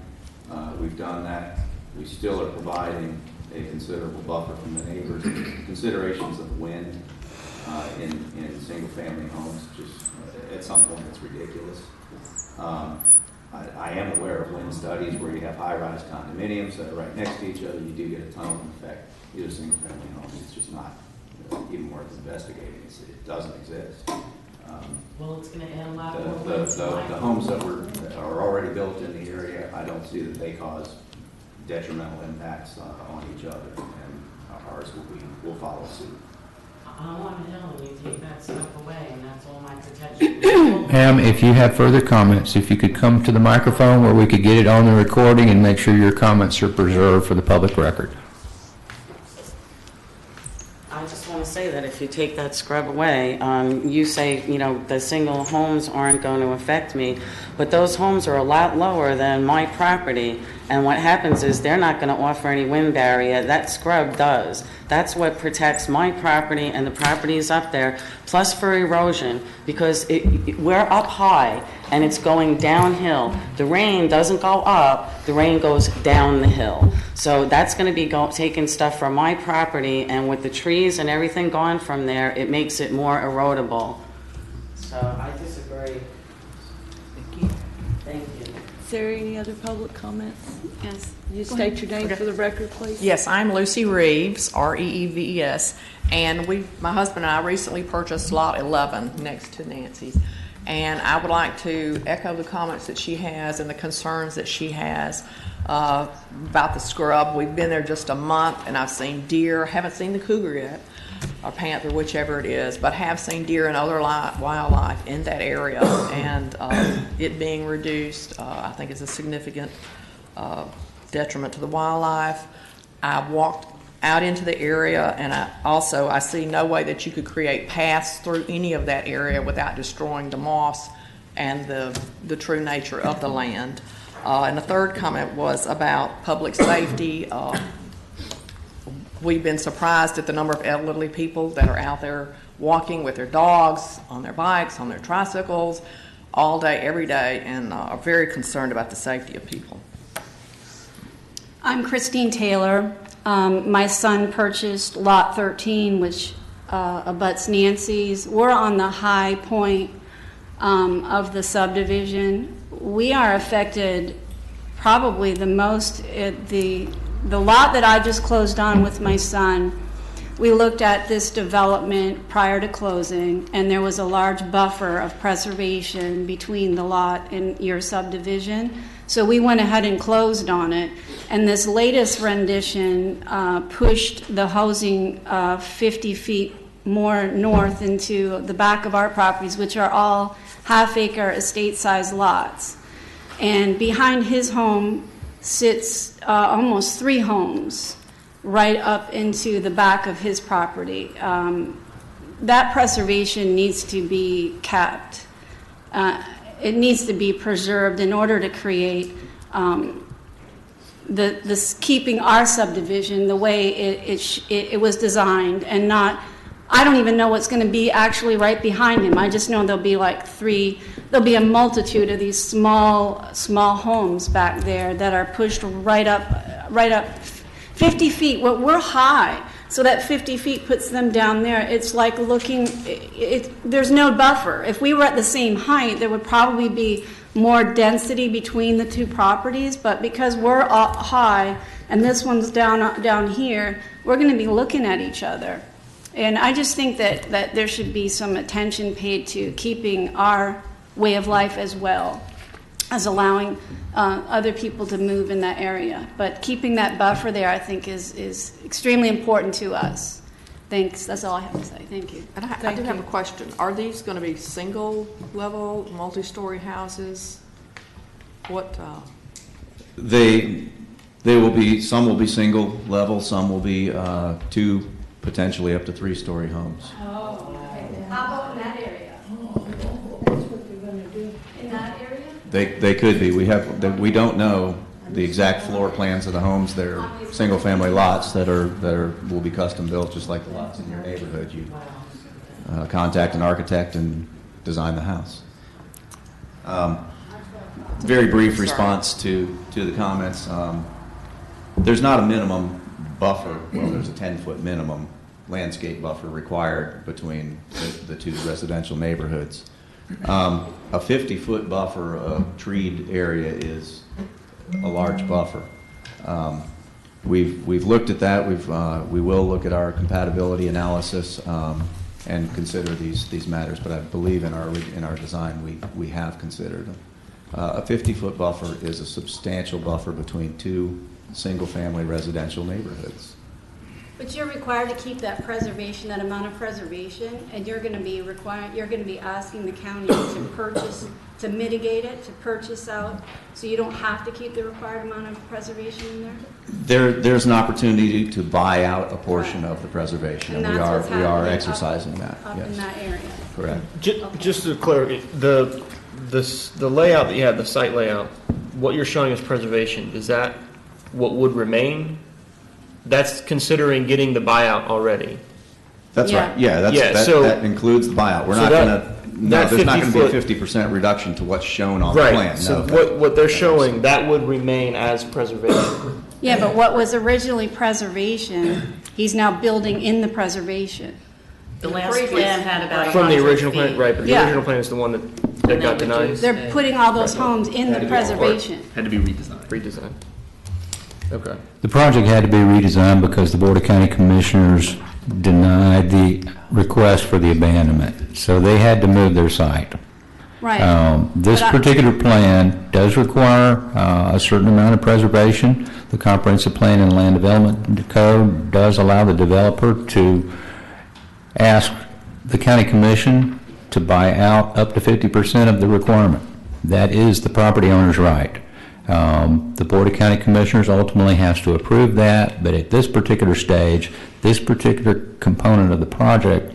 We've done that. We still are providing a considerable buffer from the neighbors. Considerations of wind in single-family homes, just at some point it's ridiculous. I am aware of wind studies where you have high-rise condominiums that are right next to each other. You do get a tunneling effect. These are single-family homes. It's just not even worth investigating. It doesn't exist. Well, it's going to add a lot more the homes that are already built in the area, I don't see that they cause detrimental impacts on each other, and ours will follow suit. I'm on the hill and you take that stuff away, and that's all my protection. Ma'am, if you have further comments, if you could come to the microphone where we could get it on the recording and make sure your comments are preserved for the public record. I just want to say that if you take that scrub away, you say, the single homes aren't going to affect me, but those homes are a lot lower than my property, and what happens is they're not going to offer any wind barrier. That scrub does. That's what protects my property and the properties up there, plus for erosion, because we're up high and it's going downhill. The rain doesn't go up, the rain goes down the hill. So that's going to be taking stuff from my property, and with the trees and everything gone from there, it makes it more erodible. So I disagree. Thank you. Thank you. Is there any other public comments? Yes. You state your name for the record, please. Yes, I'm Lucy Reeves, R-E-E-V-E-S, and my husband and I recently purchased Lot 11 next to Nancy's, and I would like to echo the comments that she has and the concerns that she has about the scrub. We've been there just a month, and I've seen deer. Haven't seen the cougar yet, or panther, whichever it is, but have seen deer and other wildlife in that area, and it being reduced, I think, is a significant detriment to the wildlife. I walked out into the area, and I see no way that you could create paths through any of that area without destroying the moss and the true nature of the land. And the third comment was about public safety. We've been surprised at the number of elderly people that are out there walking with their dogs, on their bikes, on their tricycles, all day, every day, and are very concerned about the safety of people. I'm Christine Taylor. My son purchased Lot 13, which abuts Nancy's. We're on the high point of the subdivision. We are affected probably the most at the lot that I just closed on with my son. We looked at this development prior to closing, and there was a large buffer of preservation between the lot and your subdivision. So we went ahead and closed on it. And this latest rendition pushed the housing 50 feet more north into the back of our properties, which are all half-acre estate-sized lots. And behind his home sits almost 3 homes right up into the back of his property. That preservation needs to be kept. It needs to be preserved in order to create keeping our subdivision the way it was designed, and not, I don't even know what's going to be actually right behind him. I just know there'll be like there'll be a multitude of these small homes back there that are pushed right up 50 feet. Well, we're high, so that 50 feet puts them down there. It's like looking, there's no buffer. If we were at the same height, there would probably be more density between the 2 properties, but because we're up high and this one's down here, we're going to be looking at each other. And I just think that there should be some attention paid to keeping our way of life as well as allowing other people to move in that area. But keeping that buffer there, I think, is extremely important to us. Thanks. That's all I have to say. Thank you. And I do have a question. Are these going to be single-level, multi-story houses? What? They will be, some will be single level, some will be 2, potentially up to 3-story homes. Oh, okay. How about in that area? That's what they're going to do. In that area? They could be. We don't know the exact floor plans of the homes. They're single-family lots that will be custom-built, just like the lots in your neighborhood. You contact an architect and design the house. Very brief response to the comments. There's not a minimum buffer. Well, there's a 10-foot minimum landscape buffer required between the 2 residential neighborhoods. A 50-foot buffer of treed area is a large buffer. We've looked at that. We will look at our compatibility analysis and consider these matters. But I believe in our design we have considered them. A 50-foot buffer is a substantial buffer between 2 single-family residential neighborhoods. But you're required to keep that preservation, that amount of preservation, and you're going to be asking the county to purchase, to mitigate it, to purchase out, so you don't have to keep the required amount of preservation in there? There's an opportunity to buy out a portion of the preservation, and we are exercising that. Up Yes. in that area. Correct. Just to clarify, the layout that you have, the site layout, what you're showing as preservation, is that what would remain? That's considering getting the buyout already. That's right. Yeah, that includes the buyout. We're not going to. No, there's not going to be a 50% reduction to what's shown on the plan. Right. So what they're showing, that would remain as preservation. Yeah, but what was originally preservation, he's now building in the preservation. The last plan had about From the 100 original plan, feet. right? But the Yeah. original plan is the one that got denied. They're putting all those homes in the preservation. Had to be redesigned. Okay. The project had to be redesigned because the Board of County Commissioners denied the request for the abandonment. So they had to move their site. Right. This particular plan does require a certain amount of preservation. The Comprehensive Plan and Land Development Code does allow the developer to ask the County Commission to buy out up to 50% of the requirement. That is the property owner's right. The Board of County Commissioners ultimately has to approve that, but at this particular stage, this particular component of the project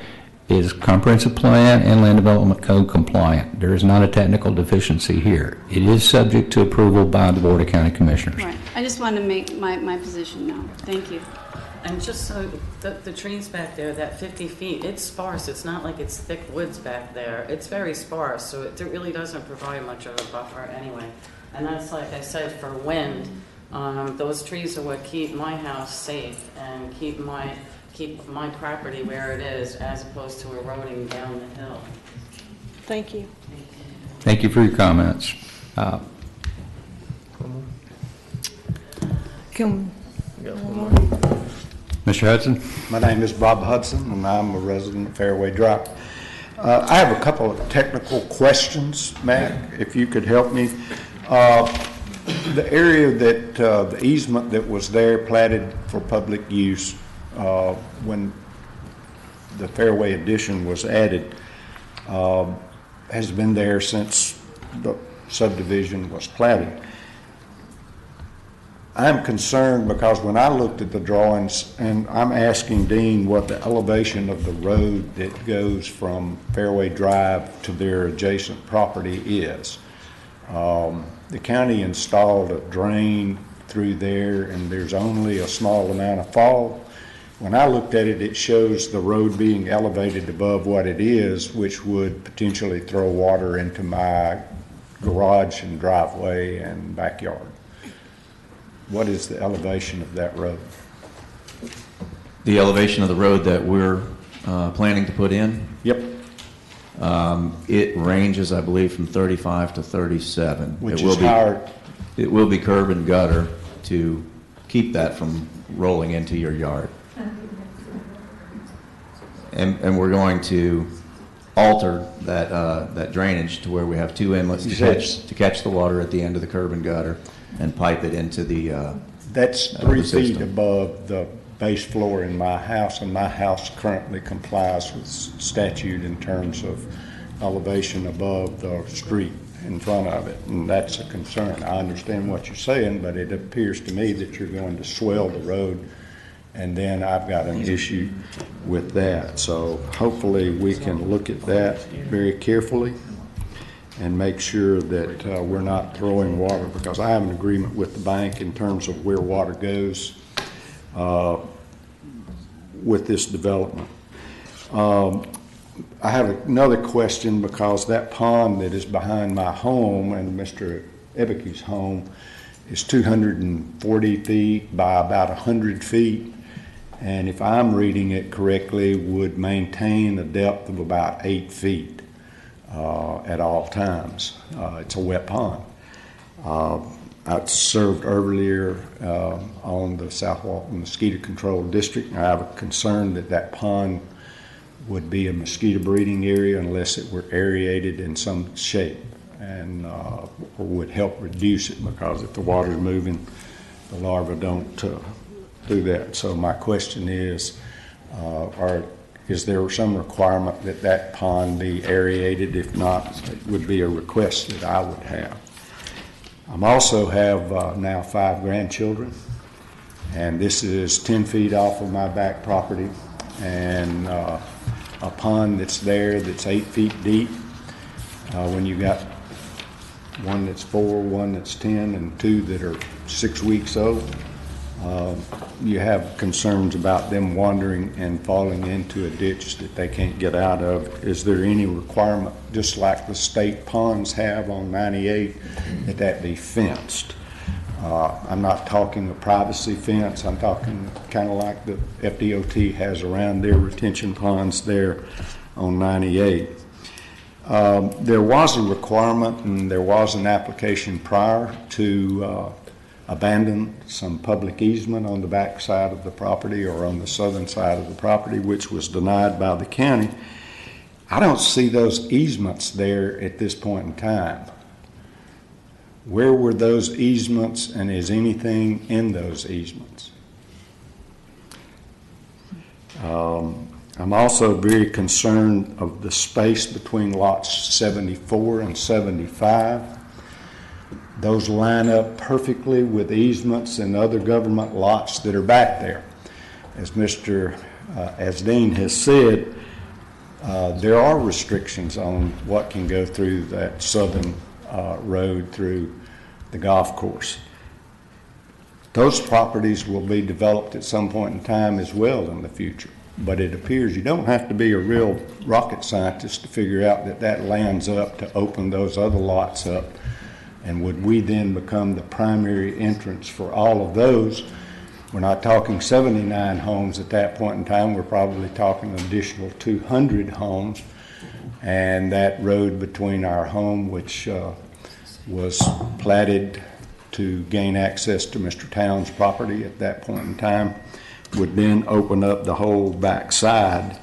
is Comprehensive Plan and Land Development Code compliant. There is not a technical deficiency here. It is subject to approval by the Board of County Commissioners. Right. I just wanted to make my position known. Thank you. And just so, the trees back there, that 50 feet, it's sparse. It's not like it's thick woods back there. It's very sparse, so it really doesn't provide much of a buffer anyway. And that's, like I said, for wind. Those trees are what keep my house safe and keep my property where it is, as opposed to eroding down the hill. Thank you. Thank you for your comments. Mr. Hudson? My name is Bob Hudson, and I'm a resident of Fairway Drive. I have a couple of technical questions, Matt, if you could help me. The area that, the easement that was there platted for public use, when the fairway addition was added, has been there since the subdivision was platted. I'm concerned because when I looked at the drawings, and I'm asking Dean what the elevation of the road that goes from Fairway Drive to their adjacent property is. The county installed a drain through there, and there's only a small amount of fall. When I looked at it, it shows the road being elevated above what it is, which would potentially throw water into my garage and driveway and backyard. What is the elevation of that road? The elevation of the road that we're planning to put in? Yep. It ranges, I believe, from 35 to 37. Which is higher. It will be curb and gutter to keep that from rolling into your yard. And we're going to alter that drainage to where we have two inlets to catch the water at the end of the curb and gutter and pipe it into the That's 3 feet above the base floor in my house, and my house currently complies with statute in terms of elevation above the street in front of it, and that's a concern. I understand what you're saying, but it appears to me that you're going to swell the road, and then I've got an issue with that. So hopefully we can look at that very carefully and make sure that we're not throwing water, because I have an agreement with the bank in terms of where water goes with this development. I have another question, because that pond that is behind my home and Mr. Ebeke's home is 240 feet by about 100 feet, and if I'm reading it correctly, would maintain a depth of about 8 feet at all times. It's a wet pond. I served earlier on the South Walton Mosquito Control District, and I have a concern that that pond would be a mosquito breeding area unless it were aerated in some shape, and would help reduce it, because if the water's moving, the larvae don't do that. So my question is there some requirement that that pond be aerated? If not, it would be a request that I would have. I also have now 5 grandchildren, and this is 10 feet off of my back property, and a pond that's there that's 8 feet deep. When you got one that's 4, one that's 10, and 2 that are 6 weeks old, you have concerns about them wandering and falling into a ditch that they can't get out of. Is there any requirement, just like the state ponds have on 98, that be fenced? I'm not talking a privacy fence. I'm talking kind of like the FDOT has around their retention ponds there on 98. There was a requirement, and there was an application prior to abandon some public easement on the back side of the property or on the southern side of the property, which was denied by the county. I don't see those easements there at this point in time. Where were those easements, and is anything in those easements? I'm also very concerned of the space between lots 74 and 75. Those line up perfectly with easements and other government lots that are back there. As Dean has said, there are restrictions on what can go through that southern road through the golf course. Those properties will be developed at some point in time as well in the future. But it appears you don't have to be a real rocket scientist to figure out that that lands up to open those other lots up. And would we then become the primary entrance for all of those? We're not talking 79 homes at that point in time. We're probably talking an additional 200 homes. And that road between our home, which was platted to gain access to Mr. Town's property at that point in time, would then open up the whole back side.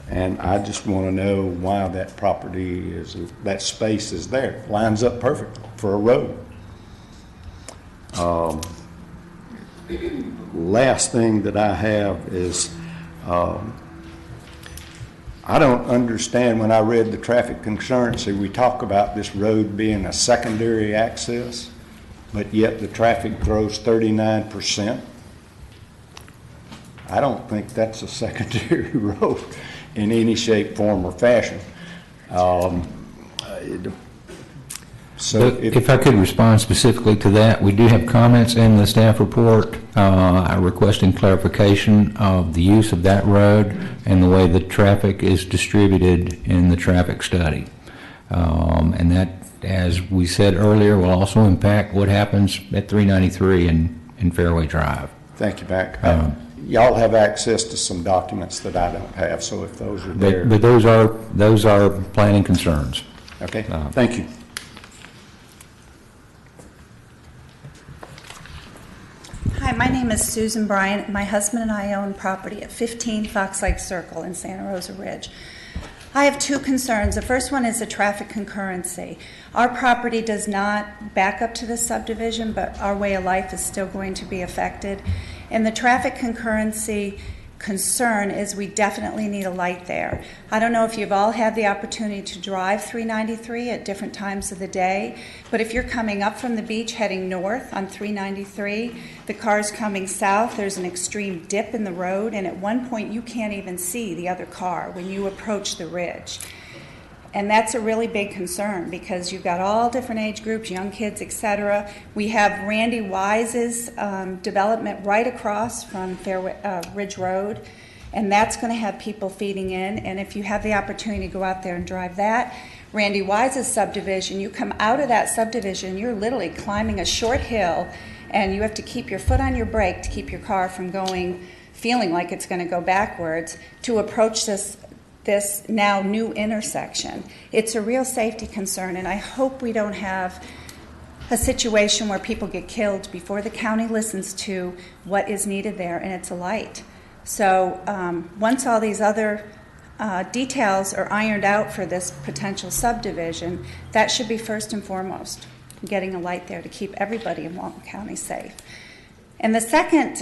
And I just want to know why that property is, that space is there. Lines up perfectly for a road. Last thing that I have is I don't understand when I read the traffic concurrency, we talk about this road being a secondary access, but yet the traffic grows 39%. I don't think that's a secondary road in any shape, form, or fashion. So if I could respond specifically to that, we do have comments in the staff report requesting clarification of the use of that road and the way the traffic is distributed in the traffic study. And that, as we said earlier, will also impact what happens at 393 in Fairway Drive. Thank you, Mac. Y'all have access to some documents that I don't have, so if those are there. But those are planning concerns. Okay, thank you. Hi, my name is Susan Bryant. My husband and I own property at 15 Fox Lake Circle in Santa Rosa Ridge. I have two concerns. The first one is the traffic concurrency. Our property does not back up to the subdivision, but our way of life is still going to be affected. And the traffic concurrency concern is we definitely need a light there. I don't know if you've all had the opportunity to drive 393 at different times of the day, but if you're coming up from the beach heading north on 393, the cars coming south, there's an extreme dip in the road, and at one point you can't even see the other car when you approach the ridge. And that's a really big concern because you've got all different age groups, young kids, etc. We have Randy Wise's development right across from Ridge Road, and that's going to have people feeding in. And if you have the opportunity to go out there and drive that, Randy Wise's subdivision, you come out of that subdivision, you're literally climbing a short hill, and you have to keep your foot on your brake to keep your car from feeling like it's going to go backwards to approach this now new intersection. It's a real safety concern, and I hope we don't have a situation where people get killed before the county listens to what is needed there, and it's a light. So once all these other details are ironed out for this potential subdivision, that should be first and foremost, getting a light there to keep everybody in Walton County safe. And the second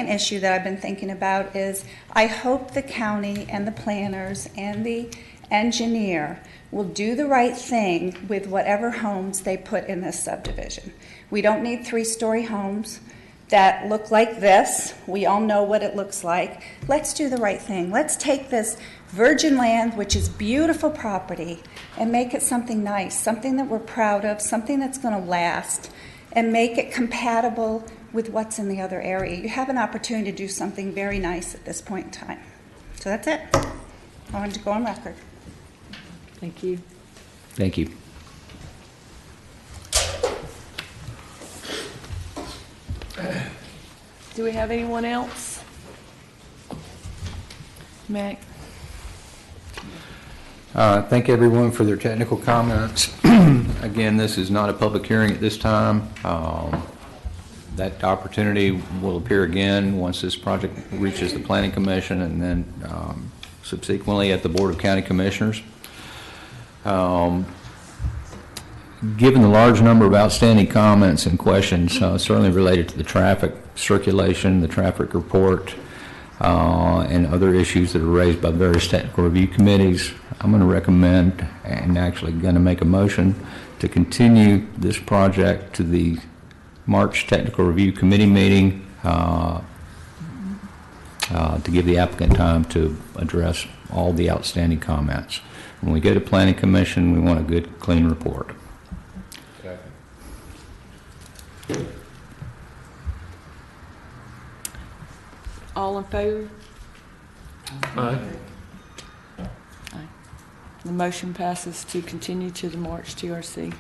issue that I've been thinking about is I hope the county and the planners and the engineer will do the right thing with whatever homes they put in this subdivision. We don't need 3-story homes that look like this. We all know what it looks like. Let's do the right thing. Let's take this virgin land, which is beautiful property, and make it something nice, something that we're proud of, something that's going to last, and make it compatible with what's in the other area. You have an opportunity to do something very nice at this point in time. So that's it. I wanted to go on record. Thank you. Thank you. Do we have anyone else? Mac? Thank everyone for their technical comments. Again, this is not a public hearing at this time. That opportunity will appear again once this project reaches the Planning Commission and then subsequently at the Board of County Commissioners. Given the large number of outstanding comments and questions, certainly related to the traffic circulation, the traffic report, and other issues that are raised by various technical review committees, I'm going to recommend and actually going to make a motion to continue this project to the March Technical Review Committee meeting to give the applicant time to address all the outstanding comments. When we go to Planning Commission, we want a good, clean report. All in favor? Aye. Aye. The motion passes to continue to the March TRC.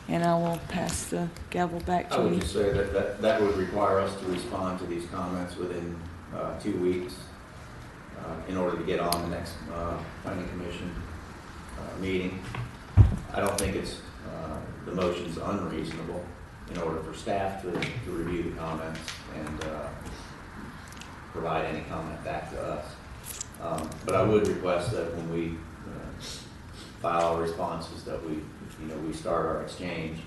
And I will pass the gavel back to I you. would just say that would require us to respond to these comments within 2 weeks in order to get on the next Planning Commission meeting. I don't think it's the motion's unreasonable in order for staff to review the comments and provide any comment back to us. But I would request that when we file our responses that we start our exchange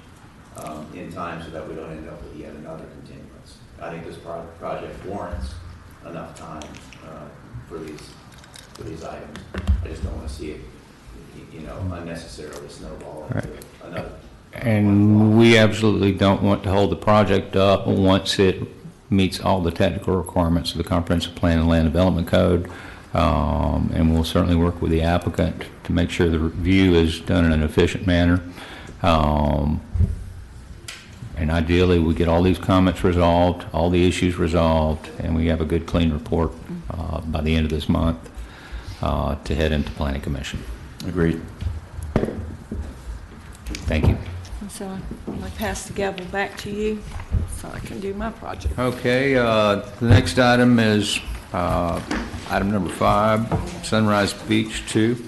in time so that we don't end up with yet another continuance. I think this project warrants enough time for these for these items. I just don't want to see it, unnecessarily snowball into another. And we absolutely don't want to hold the project up once it meets all the technical requirements of the Comprehensive Plan and Land Development Code. And we'll certainly work with the applicant to make sure the review is done in an efficient manner. And ideally, we get all these comments resolved, all the issues resolved, and we have a good, clean report by the end of this month to head into Planning Commission. Agreed. Thank you. And so I'm going to pass the gavel back to you so I can do my project. Okay, the next item is item number 5, Sunrise Beach 2.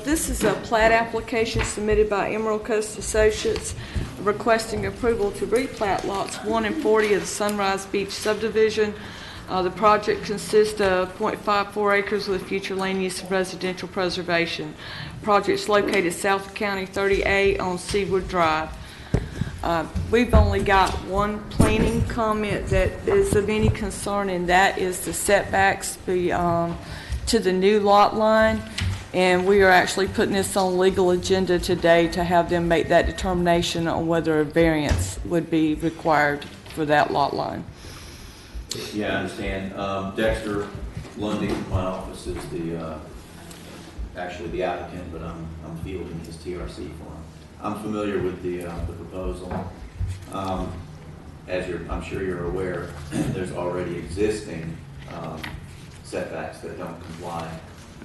This is a plat application submitted by Emerald Coast Associates requesting approval to replat lots 1 and 40 of the Sunrise Beach subdivision. The project consists of 0.54 acres with future land use and residential preservation. Project's located south of County 30A on Seawood Drive. We've only got one planning comment that is of any concern, and that is the setbacks to the new lot line. And we are actually putting this on legal agenda today to have them make that determination on whether a variance would be required for that lot line. Yeah, I understand. Dexter Lundy from my office is actually the applicant, but I'm fielding his TRC for him. I'm familiar with the proposal. As I'm sure you're aware, there's already existing setbacks that don't comply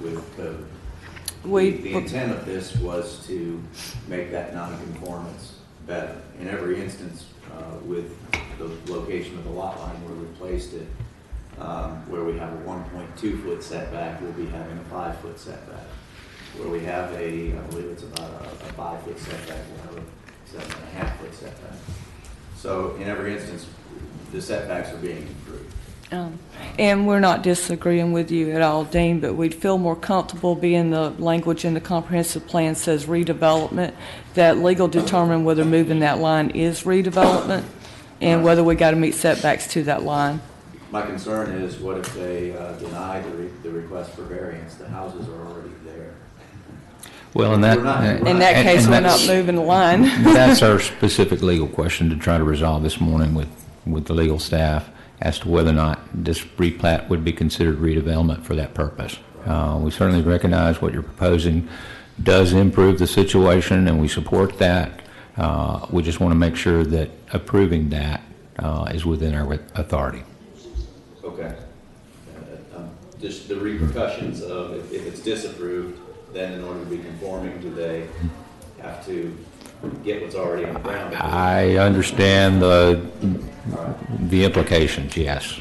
with code. The intent of this was to make that non-conformance better. In every instance, with the location of the lot line where we placed it, where we have a 1.2 foot setback, we'll be having a 5 foot setback. Where we have I believe it's about a 5 foot setback, we'll have a 7.5 foot setback. So in every instance, the setbacks are being improved. And we're not disagreeing with you at all, Dean, but we'd feel more comfortable being the language in the comprehensive plan says redevelopment, that legal determine whether moving that line is redevelopment and whether we got to meet setbacks to that line. My concern is what if they deny the request for variance? The houses are already there. Well, in that case, we're not moving the line. That's our specific legal question to try to resolve this morning with the legal staff as to whether or not this replat would be considered redevelopment for that purpose. We certainly recognize what you're proposing does improve the situation, and we support that. We just want to make sure that approving that is within our authority. Okay. Just the repercussions of if it's disapproved, then in order to be conforming, do they have to get what's already on the ground? I understand the implications, yes.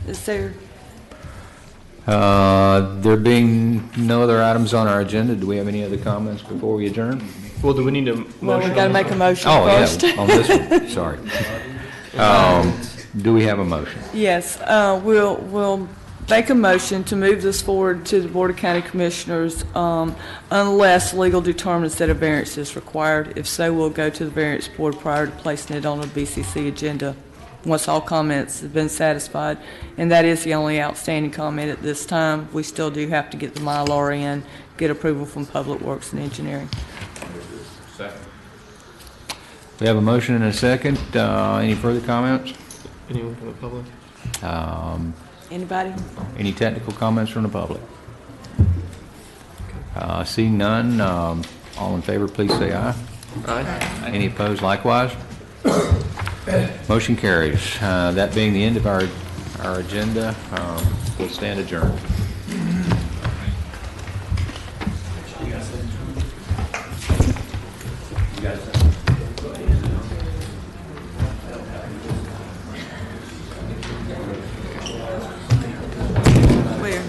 Is there? There being no other items on our agenda, do we have any other comments before we adjourn? Well, do we need a motion? Well, we got to make a motion first. Yeah, on this one, sorry. Do we have a motion? Yes, we'll make a motion to move this forward to the Board of County Commissioners unless legal determines that a variance is required. If so, we'll go to the variance board prior to placing it on a BCC agenda once all comments have been satisfied. And that is the only outstanding comment at this time. We still do have to get the Mylar in, get approval from Public Works and Engineering. Second. We have a motion and a second. Any further comments? Anyone from the public? Anybody? Any technical comments from the public? Seeing none, all in favor, please say aye. Aye. Any opposed likewise? Motion carries. That being the end of our agenda, we'll stand adjourned. Where?